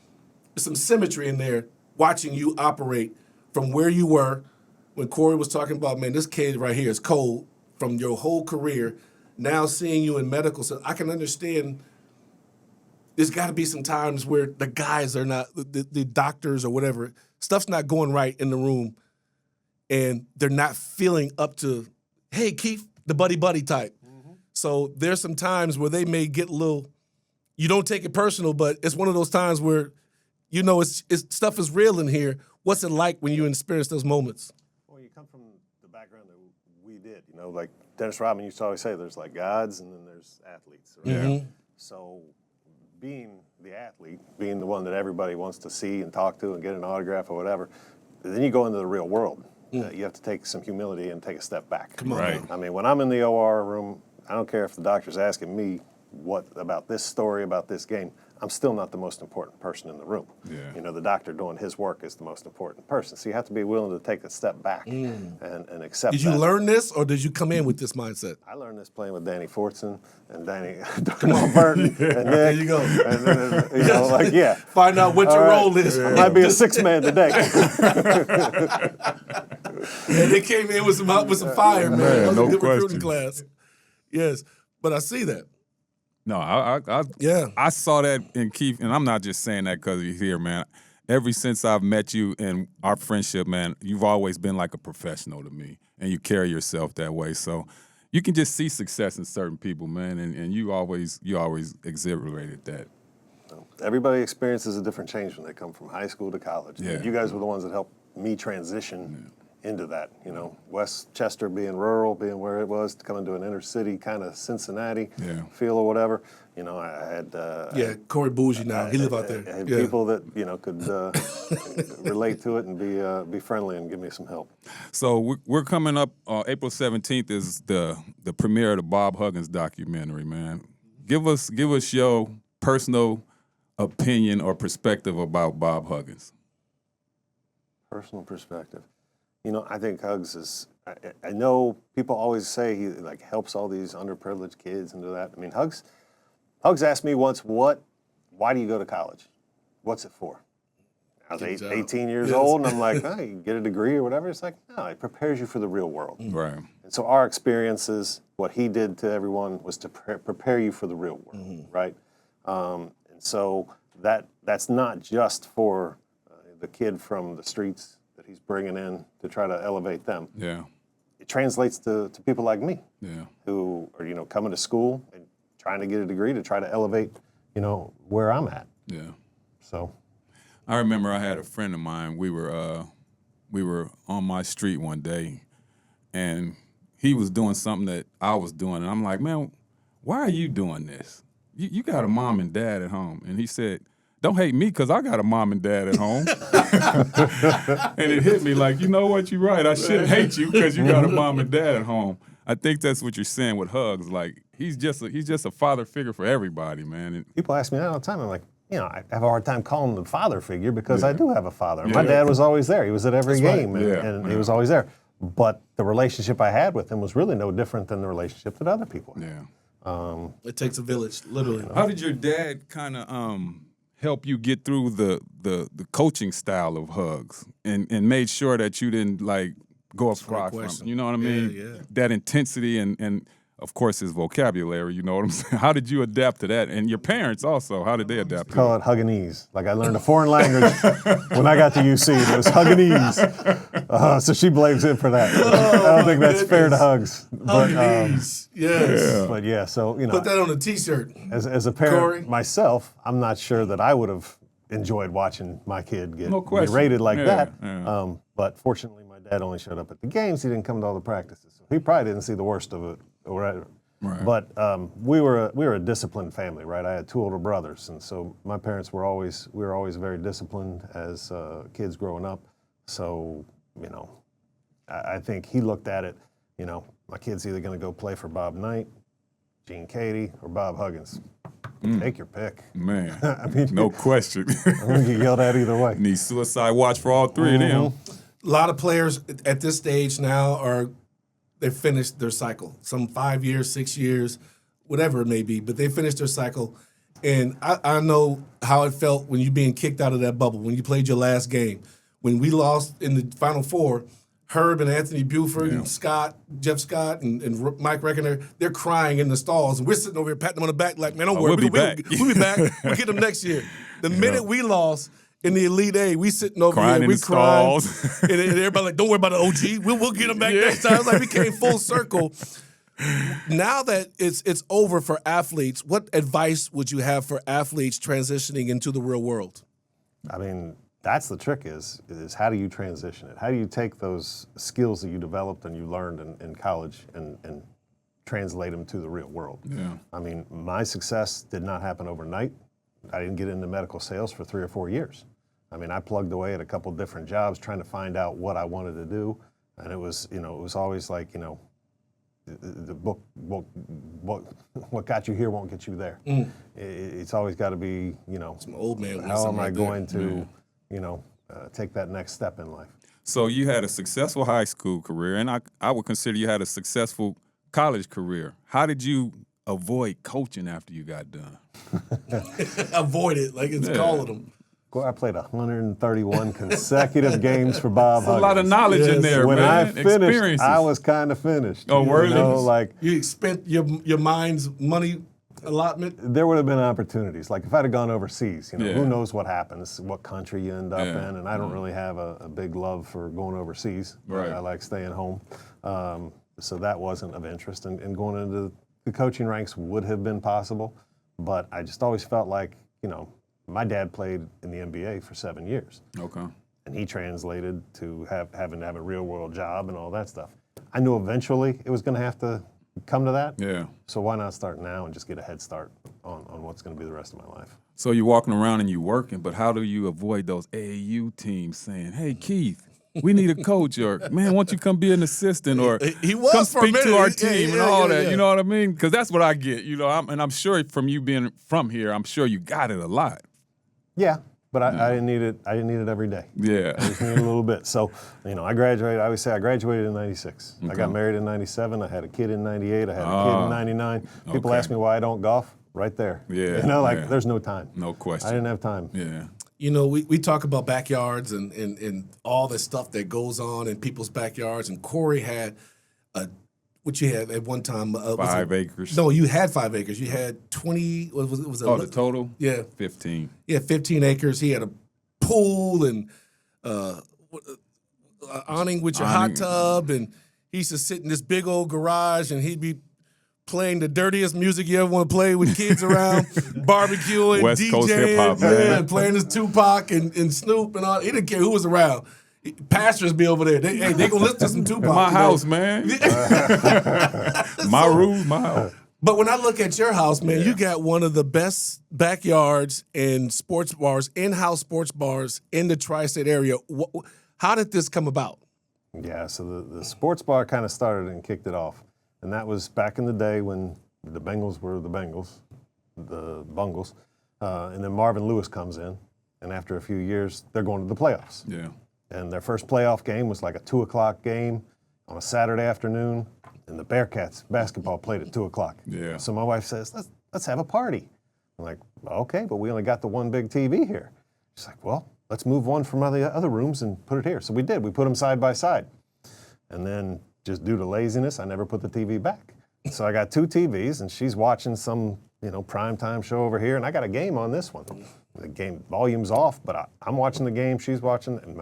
symmetry in there watching you operate from where you were when Corie was talking about, man, this kid right here is cold from your whole career. Now seeing you in medical, so I can understand there's got to be some times where the guys are not, the doctors or whatever, stuff's not going right in the room, and they're not feeling up to, hey, Keith, the buddy type. So there's some times where they may get a little, you don't take it personal, but it's one of those times where, you know, it's stuff is real in here. What's it like when you experience those moments? Well, you come from the background that we did. You know, like Dennis Rodman used to always say, there's like gods and then there's athletes. Right? Yeah. So being the athlete, being the one that everybody wants to see and talk to and get an autograph or whatever, then you go into the real world. You have to take some humility and take a step back. Come on. Right. I mean, when I'm in the OR room, I don't care if the doctor's asking me what about this story, about this game. I'm still not the most important person in the room. Yeah. You know, the doctor doing his work is the most important person. So you have to be willing to take a step back and accept Did you that. learn this, or did you come in with this mindset? I learned this playing with Danny Fortson and Jamal Burton and Nick. There you go. And, you know, like, yeah. Find out what your role is. I might be a six-man today. And they came in with some fire, man. That was no a good question. recruiting class. Yes, but I see that. No, Yeah. I saw that in Keith, and I'm not just saying that because he's here, man. ever since I've met you and our friendship, man, you've always been like a professional to me, and you carry yourself that way. So you can just see success in certain people, man, and you always exhiberated that. Everybody experiences a different change when they come from high school to college. Yeah. You guys were the ones that helped me transition into that. You know, Westchester being rural, being where it was, coming to an inner city kind of Cincinnati feel or whatever. You know, I had Corie Bougie now. He live out there. I had people that could relate to it and be friendly and give me some help. So we're coming up. April 17th is the premiere of the Bob Huggins documentary. Man, give us your personal opinion or perspective about Bob Huggins. Personal perspective. You know, I think Hugs is. I know people always say he like helps all these underprivileged kids and do that. I mean, Hugs asked me once, why do you go to college? What's it for? I was 18 years old, and I'm like, oh, you can get a degree or whatever. It's like, no, it prepares you for the real world. Right. And so our experiences, what he did to everyone was to prepare you for the real world, right? And so that's not just for the kid from the streets that he's bringing in to try to elevate them. Yeah. It translates to people like me, who are coming to school and trying to get a degree to try to elevate, where I'm at. Yeah. So, I remember I had a friend of mine. We were on my street one day, and he was doing something that I was doing, and I'm like, man, why are you doing this? You got a mom and dad at home, and he said, don't hate me because I got a mom and dad at home. And it hit me like, you know what, you're right. I shouldn't hate you because you got a mom and dad at home. I think that's what you're saying with Hugs. Like he's just a father figure for everybody, man. People ask me that all the time. I'm like, I have a hard time calling him the father figure because I do have a father. My dad was always there. He was at every game, and he was always there. But the relationship I had with him was really no different than the relationship that other people had. Yeah. It takes a village, literally. How did your dad kind of help you get through the coaching style of Hugs and made sure that you didn't like go astray from it? You know what I mean? Yeah. That intensity and of course his vocabulary, you know what I'm saying? How did you adapt to that? And your parents also, how did they adapt to Call it Huggins. Like I learned a foreign language when I got to UC. It was Huggins. So she blames him for that. I don't think that's fair to Hugs. But, Huggins, yes. But yeah, so Put that on a T-shirt. As a parent Corie? myself, I'm not sure that I would have enjoyed watching my kid get question. rated like that. Yeah. But fortunately, my dad only showed up at the games. He didn't come to all the practices, so he probably didn't see the worst of it. Right. But we were a disciplined family, right? I had two older brothers, and so my parents we were always very disciplined as kids growing up. So I think he looked at it. My kid's either going to go play for Bob Knight, Gene Katie, or Bob Huggins. Take your pick. Man, I mean, no question. I'm going to get yelled at either way. Need suicide watch for all three of them. A lot of players at this stage now they finished their cycle. Some 5 years, 6 years, whatever it may be, but they finished their cycle. And I know how it felt when you being kicked out of that bubble, when you played your last game. When we lost in the Final Four, Herb and Anthony Buford and Jeff Scott and Mike Reckoner, they're crying in the stalls. And we're sitting over here patting them on the back like, man, don't worry. We'll be back. We'll be back. We'll get them next year. The minute we lost in the Elite Eight, we sitting over crying here, we in the crying. stalls. And everybody like, don't worry about the OG. We'll get them back next time. It's like we came full circle. Now that it's over for athletes, what advice would you have for athletes transitioning into the real world? I mean, that's the trick is how do you transition it? How do you take those skills that you developed and you learned in college and translate them to the real world? Yeah. I mean, my success did not happen overnight. I didn't get into medical sales for 3 or 4 years. I mean, I plugged away at a couple different jobs trying to find out what I wanted to do. And it was always like, the book, what got you here won't get you there. It's always got to be, Some old man. how am I going to, take that next step in life? So you had a successful high school career, and I would consider you had a successful college career. How did you avoid coaching after you got done? Avoid it, like it's calling them. I played 131 consecutive games for Bob Huggins. A lot of knowledge in there, when man. I finished, I was kind of finished. Oh, were you? Like You spent your mind's money allotment? There would have been opportunities. Like if I'd have gone overseas, Yeah. who knows what happens, what country you end up Yeah. in. And I don't really have a big love for going overseas. Right. I like staying home. So that wasn't of interest. And going into the coaching ranks would have been possible. But I just always felt like, my dad played in the NBA for 7 years. Okay. And he translated to having to have a real world job and all that stuff. I knew eventually it was going to have to come to that. Yeah. So why not start now and just get a head start on what's going to be the rest of my life? So you're walking around and you're working, but how do you avoid those AAU teams saying, "Hey, Keith, we need a coach," or "Man, why don't you come be an assistant," or He was "Come for a speak minute. to our Yeah, team," and yeah, all yeah, that. yeah. You know what I mean? Because that's what I get. I'm sure from you being from here, I'm sure you got it a lot. Yeah, but I didn't need it. I didn't need it every day. Yeah. I just needed a little bit. So, I graduated. I always say I graduated in '96. I got married in '97. I had a kid in '98. I had a kid in '99. People okay. ask me why I don't golf. Right there. Yeah, yeah. There's no time. No question. I didn't have time. Yeah. We talk about backyards and all the stuff that goes on in people's backyards. And Corie had what you had at one time. 5 acres. No, you had 5 acres. You had 20. What was it? Was it Oh, the total? Yeah. 15. He had 15 acres. He had a pool and awning with your hot tub. And he used to sit in this big old garage and he'd be playing the dirtiest music you ever want to play with kids around, barbecuing, West DJing, Coast hip-hop, man. playing his Tupac and Snoop and all. He didn't care who was around. Pastors be over there. They gonna listen to some Tupac. My house, man. My rules, my house. But when I look at your house, man, you got one of the best backyards and sports bars, in-house sports bars in the tri-state area. How did this come about? Yeah, so the sports bar kind of started and kicked it off. And that was back in the day when the Bengals were the Bengals, the Bungles. And then Marvin Lewis comes in. And after a few years, they're going to the playoffs. Yeah. And their first playoff game was like a 2 o'clock game on a Saturday afternoon. And the Bearcats basketball played at 2 o'clock. Yeah. So my wife says, let's have a party. I'm like, okay, but we only got the one big TV here. She's like, well, let's move one from the other rooms and put it here. So we did. We put them side by side. And then just due to laziness, I never put the TV back. So I got 2 TVs, and she's watching some, primetime show over here, and I got a game on this one. The game volume's off, but I'm watching the game, she's watching, and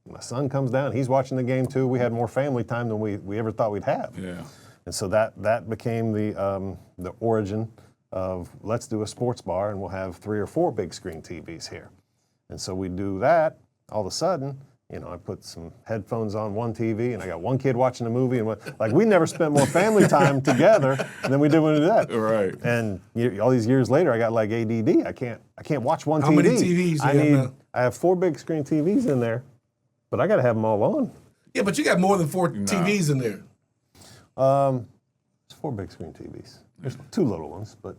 my son comes down, he's watching the game too. We had more family time than we ever thought we'd have. Yeah. And so that became the origin of let's do a sports bar, and we'll have 3 or 4 big screen TVs here. And so we do that, all of a sudden, I put some headphones on one TV, and I got one kid watching a movie, and we never spent more family time together than we did when we did that. Right. And all these years later, I got like ADD. I can't watch one TV. How many TVs do you have now? I have 4 big screen TVs in there, but I got to have them all on. Yeah, but you got more than 4 TVs in there. It's 4 big screen TVs. There's 2 little ones, but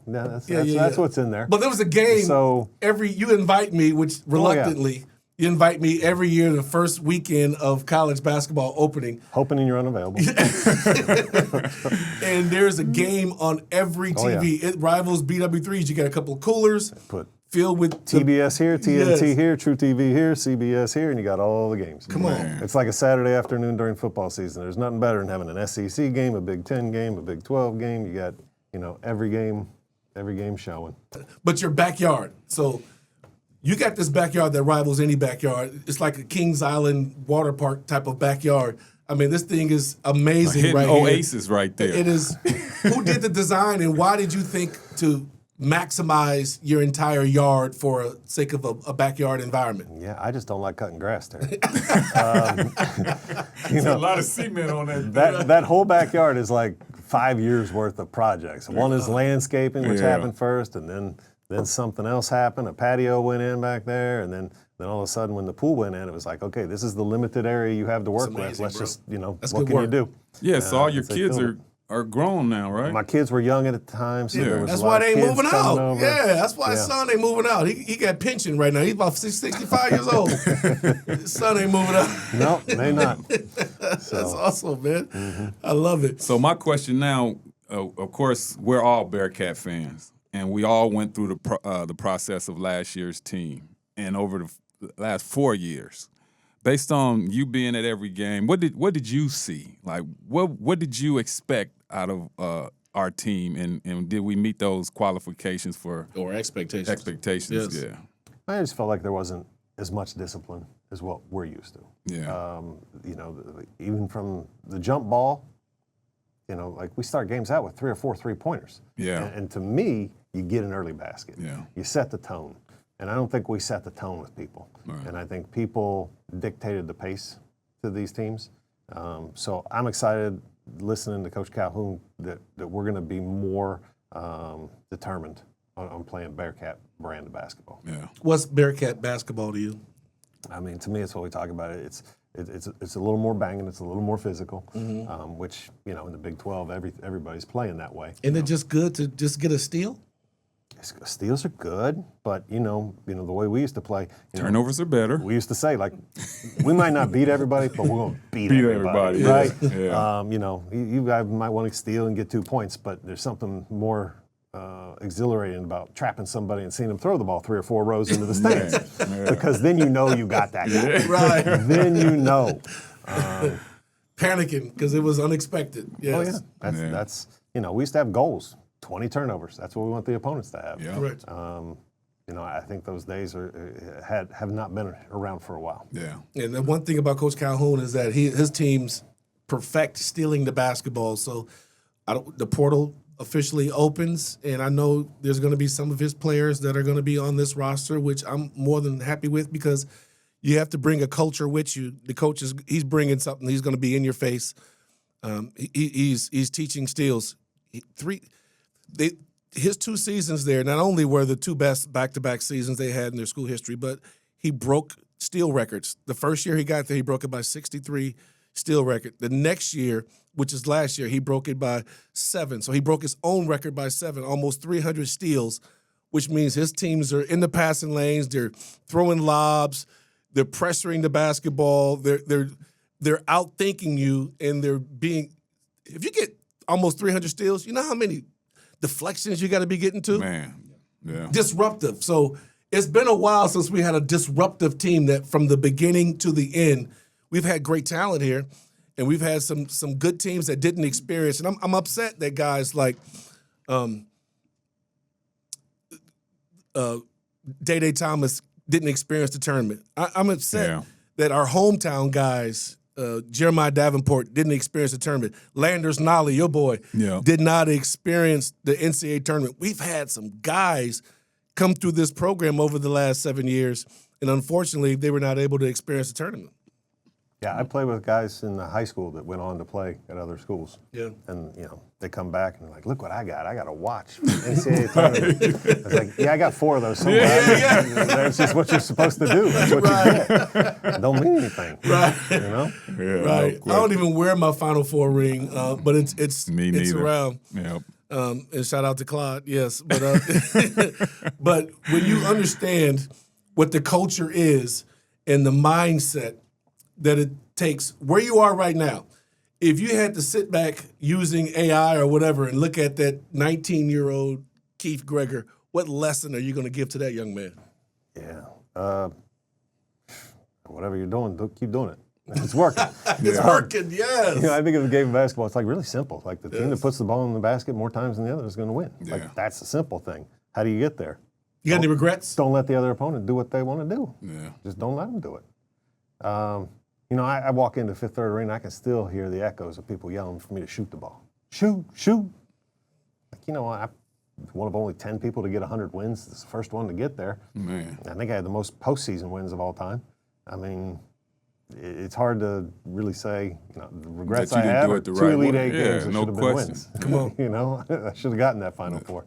that's what's in there. But there was a game. So you invite me, which reluctantly. You invite me every year the first weekend of college basketball opening. Hoping you're unavailable. And there's a game on every TV. Yeah. It rivals BW3s. You got a couple of coolers Put filled with TBS here, TNT Yes. here, True TV here, CBS here, and you got all the games. Come on. It's like a Saturday afternoon during football season. There's nothing better than having an SEC game, a Big 10 game, a Big 12 game. You got, every game showing. But your backyard. So you got this backyard that rivals any backyard. It's like a Kings Island water park type of backyard. I mean, this thing is amazing Hidden right oasis right there. It is. Who did the design, and why did you think to maximize your entire yard for the sake of a backyard environment? Yeah, I just don't like cutting grass there. There's a lot of cement on that. that whole backyard is like 5 years worth of projects. One is landscaping, which happened first, and then something else happened. A patio went in back there, and then all of a sudden when the pool went in, it was like, okay, this is the limited area you have to work with. amazing, Let's bro. just, That's what good can work. you do? Yeah, so all your They kids filled are grown now, right? My kids were young at the time, so there was That's a lot why of they kids moving coming out. over. Yeah, that's why his son ain't moving out. He got pension right now. He's about 65 years old. His son ain't moving out. No, they not. That's awesome, man. I love it. So my question now, of course, we're all Bearcat fans, and we all went through the process of last year's team, and over the last 4 years. Based on you being at every game, what did you see? Like, what did you expect out of our team, and did we meet those qualifications for Or expectations. expectations? Yes. Yeah. I just felt like there wasn't as much discipline as what we're used to. Yeah. You know, even from the jump ball, you know, like we start games out with 3 or 4 3-pointers. Yeah. And to me, you get an early basket. Yeah. You set the tone. And I don't think we set the tone with people. Right. And I think people dictated the pace to these teams. So I'm excited listening to Coach Calhoun that we're going to be more determined on playing Bearcat brand of basketball. Yeah. What's Bearcat basketball to you? I mean, to me, it's what we talk about. It's a little more banging. It's a little more physical, which, you know, in the Big 12, everybody's playing that way. Isn't it just good to just get a steal? Steals are good, but you know the way we used to play. Turnovers are better. We used to say, like, we might not beat everybody, but we're going to beat everybody, yeah. right? Yeah. You know, you guys might want to steal and get 2 points, but there's something more exhilarating about trapping somebody and seeing them throw the ball 3 or 4 rows into the stands, because then you know you got that guy. Right. Then you know. Panicking because it was unexpected. Yes. Oh yeah, that's you know, we used to have goals. 20 turnovers. That's what we want the opponents to have. Yeah. Correct. You know, I think those days have not been around for a while. Yeah. And the one thing about Coach Calhoun is that his teams perfect stealing the basketball. So the portal officially opens, and I know there's going to be some of his players that are going to be on this roster, which I'm more than happy with, because you have to bring a culture with you. The coach he's bringing something. He's going to be in your face. He's teaching steals. His 2 seasons there not only were the 2 best back-to-back seasons they had in their school history, but he broke steal records. The first year he got there, he broke it by 63 steal record. The next year, which is last year, he broke it by 7. So he broke his own record by 7, almost 300 steals, which means his teams are in the passing lanes. They're throwing lobs. They're pressuring the basketball. They're outthinking you, and they're being. If you get almost 300 steals, you know how many deflections you got to be getting to? Man. Yeah. Disruptive. So it's been a while since we had a disruptive team that from the beginning to the end, we've had great talent here, and we've had some good teams that didn't experience. And I'm upset that guys like Day Thomas didn't experience the tournament. I'm upset that our hometown guys, Jeremiah Davenport, didn't experience the tournament. Landers Nolly, your boy, did not experience the NCAA tournament. We've had some guys come through this program over the last 7 years, and unfortunately, they were not able to experience the tournament. Yeah, I played with guys in the high school that went on to play at other schools. Yeah. And, you know, they come back and they're like, look what I got. I got a watch from the NCAA tournament. I was like, yeah, I got 4 of those somewhere. That's just what you're supposed to do. That's what you get. It don't mean anything. Right. You know? Yeah, right. I don't even wear my Final Four ring, but it's Me neither. it's around. Yep. And shout out to Claude, yes. But but when you understand what the culture is and the mindset that it takes, where you are right now, if you had to sit back using AI or whatever and look at that 19-year-old Keith Gregor, what lesson are you going to give to that young man? Yeah. Whatever you're doing, keep doing it. It's working. It's working, yes. You know, I think of the game of basketball, it's like really simple. Like the team that puts the ball in the basket more times than the other is going to win. Yeah. Like that's a simple thing. How do you get there? You got any regrets? Don't let the other opponent do what they want to do. Yeah. Just don't let them do it. You know, I walk into Fifth Third Arena, I can still hear the echoes of people yelling for me to shoot the ball. Shoot, shoot. Like, you know, I'm one of only 10 people to get 100 wins. It's the first one to get there. Man. I think I had the most postseason wins of all time. I mean, it's hard to really say, you know, the regrets That you I didn't have do are it the 2 right Elite way. Eight Yeah, games that no should have question. been wins. Come on. You know, I should have gotten that Final Four.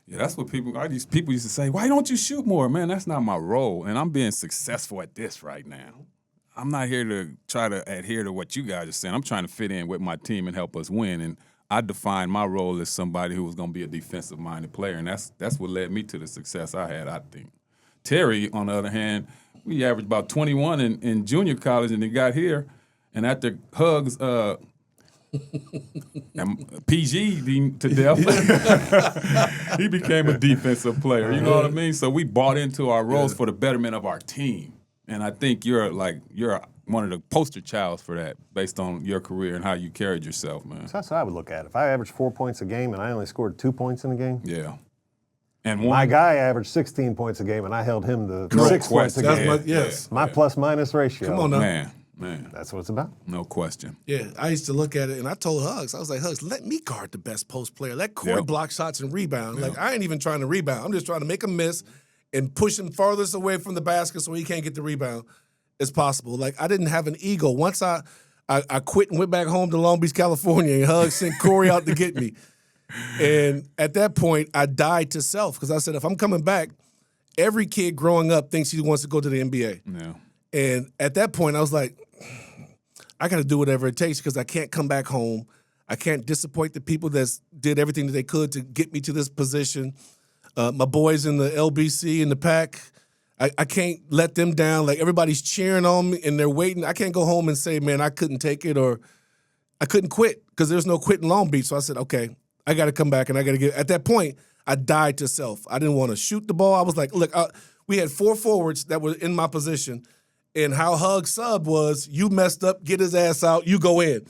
Yeah, that's what people used to say, why don't you shoot more? Man, that's not my role. And I'm being successful at this right now. I'm not here to try to adhere to what you guys are saying. I'm trying to fit in with my team and help us win. And I defined my role as somebody who was going to be a defensive-minded player. And that's what led me to the success I had, I think. Terry, on the other hand, we averaged about 21 in junior college, and he got here. And after Hugs, and PG to death, he became a defensive player. You know what I mean? So we bought into our roles for the betterment of our team. And I think you're one of the poster childs for that, based on your career and how you carried yourself, man. So that's what I would look at. If I averaged 4 points a game and I only scored 2 points in a game, Yeah. And my guy averaged 16 points a game and I held him to 6 points a That's game. yes. My plus-minus ratio. Come on now. Man, That's what it's about. no question. Yeah, I used to look at it, and I told Hugs, I was like, Hugs, let me guard the best post player. Let Corie Yep. block shots and rebound. Like, I ain't even trying to rebound. I'm just trying to make him miss and push him farthest away from the basket so he can't get the rebound as possible. Like, I didn't have an ego. Once I quit and went back home to Long Beach, California, and Hugs sent Corie out to get me. And at that point, I died to self because I said, if I'm coming back, every kid growing up thinks he wants to go to the NBA. Yeah. And at that point, I was like, I got to do whatever it takes because I can't come back home. I can't disappoint the people that did everything that they could to get me to this position. My boys in the LBC and the pack, I can't let them down. Like, everybody's cheering on me and they're waiting. I can't go home and say, man, I couldn't take it or I couldn't quit because there's no quit in Long Beach. So I said, okay, I got to come back and I got to get. At that point, I died to self. I didn't want to shoot the ball. I was like, look, we had 4 forwards that were in my position. And how Hug sub was, you messed up, get his ass out, you go in.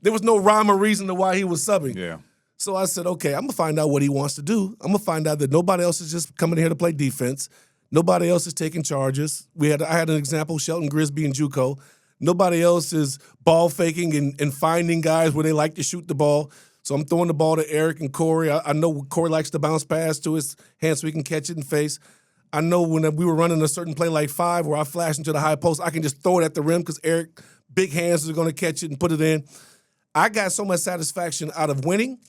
There was no rhyme or reason to why he was subbing. Yeah. So I said, okay, I'm going to find out what he wants to do. I'm going to find out that nobody else is just coming here to play defense. Nobody else is taking charges. I had an example, Shelton Grisby and JUCO. Nobody else is ball faking and finding guys where they like to shoot the ball. So I'm throwing the ball to Eric and Corie. I know Corie likes to bounce pass to his hand so he can catch it in face. I know when we were running a certain play like 5 where I flash into the high post, I can just throw it at the rim because Eric, big hands, is going to catch it and put it in. I got so much satisfaction out of winning,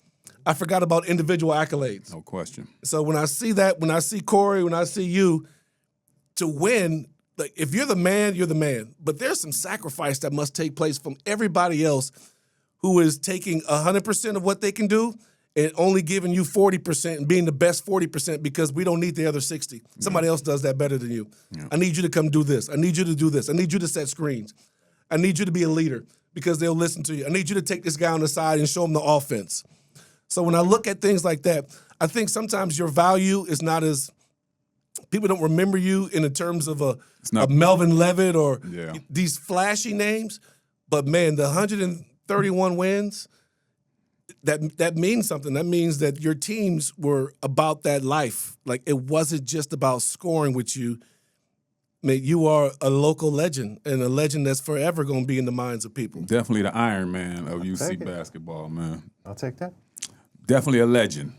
I forgot about individual accolades. No question. So when I see that, when I see Corie, when I see you, to win, like, if you're the man, you're the man. But there's some sacrifice that must take place from everybody else who is taking 100% of what they can do and only giving you 40% and being the best 40% because we don't need the other 60. Somebody else does that better than you. Yeah. I need you to come do this. I need you to do this. I need you to set screens. I need you to be a leader because they'll listen to you. I need you to take this guy on the side and show him the offense. So when I look at things like that, I think sometimes your value is not as – people don't remember you in the terms of a Melvin Levitt or these flashy names. But, man, the 131 wins – that means something. That means that your teams were about that life. Like, it wasn't just about scoring with you. I mean, you are a local legend and a legend that's forever going to be in the minds of people. Definitely the Iron Man of UC basketball, man. I'll take that. Definitely a legend.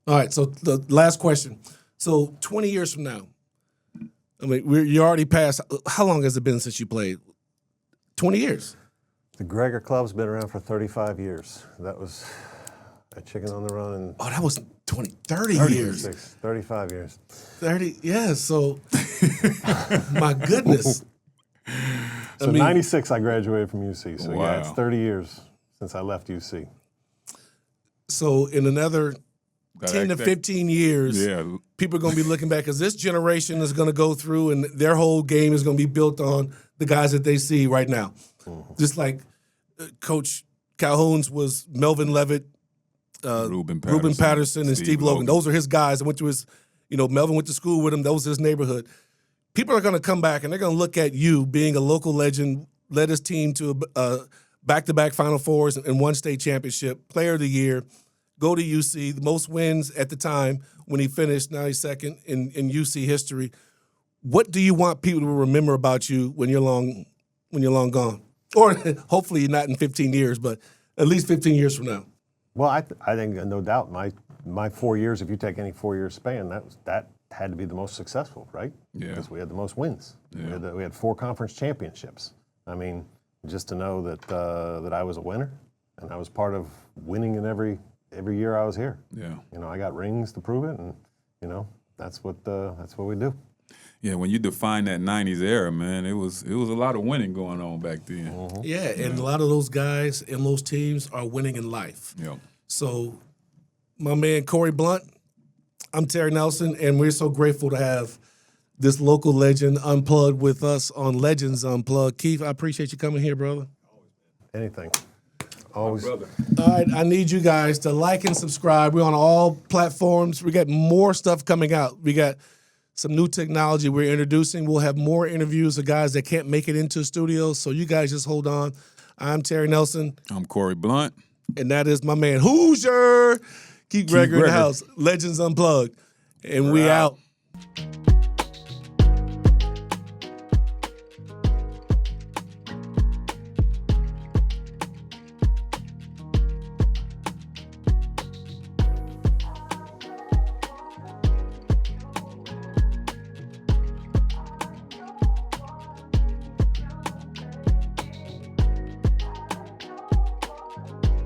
All right, so the last question. So 20 years from now, I mean, you already passed. How long has it been since you played? 20 years. The Gregor Club's been around for 35 years. That was a chicken on the run. And that was 30 years. 35 years. 30, yeah, so my goodness. So 96 I graduated from UC. So wow. Yeah, it's 30 years since I left UC. So in another 10 to 15 years, people are going to be looking back because this generation is going to go through and their whole game is going to be built on the guys that they see right now. Mm-hmm. Just like Coach Calhoun's was Melvin Levitt, Ruben Patterson, and Steve Logan. Those are his guys. I went to his, Melvin went to school with him. That was his neighborhood. People are going to come back and they're going to look at you being a local legend, led his team to back-to-back Final Fours and 1 state championship, player of the year, go to UC, the most wins at the time when he finished, now he's second in UC history. What do you want people to remember about you when you're long gone? Or hopefully not in 15 years, but at least 15 years from now. Well, I think no doubt my 4 years, if you take any 4-year span, that had to be the most successful, right? Yeah. Because we had the most wins. Yeah. We had 4 conference championships. I mean, just to know that I was a winner and I was part of winning in every year I was here. Yeah. I got rings to prove it, and that's what we do. Yeah, when you define that 90s era, man, it was a lot of winning going on back then. Mm-hmm. Yeah, and a lot of those guys in those teams are winning in life. Yeah. So, my man Corie Blount, I'm Terry Nelson, and we're so grateful to have this local legend unplugged with us on Legends Unplugged. Keith, I appreciate you coming here, brother. Anything. Always. All right, I need you guys to like and subscribe. We're on all platforms. We got more stuff coming out. We got some new technology we're introducing. We'll have more interviews of guys that can't make it into studios, so you guys just hold on. I'm Terry Nelson. I'm Corie Blount. And that is my man Hoosier. Keith Greger in the house. Legends Unplugged. And we out.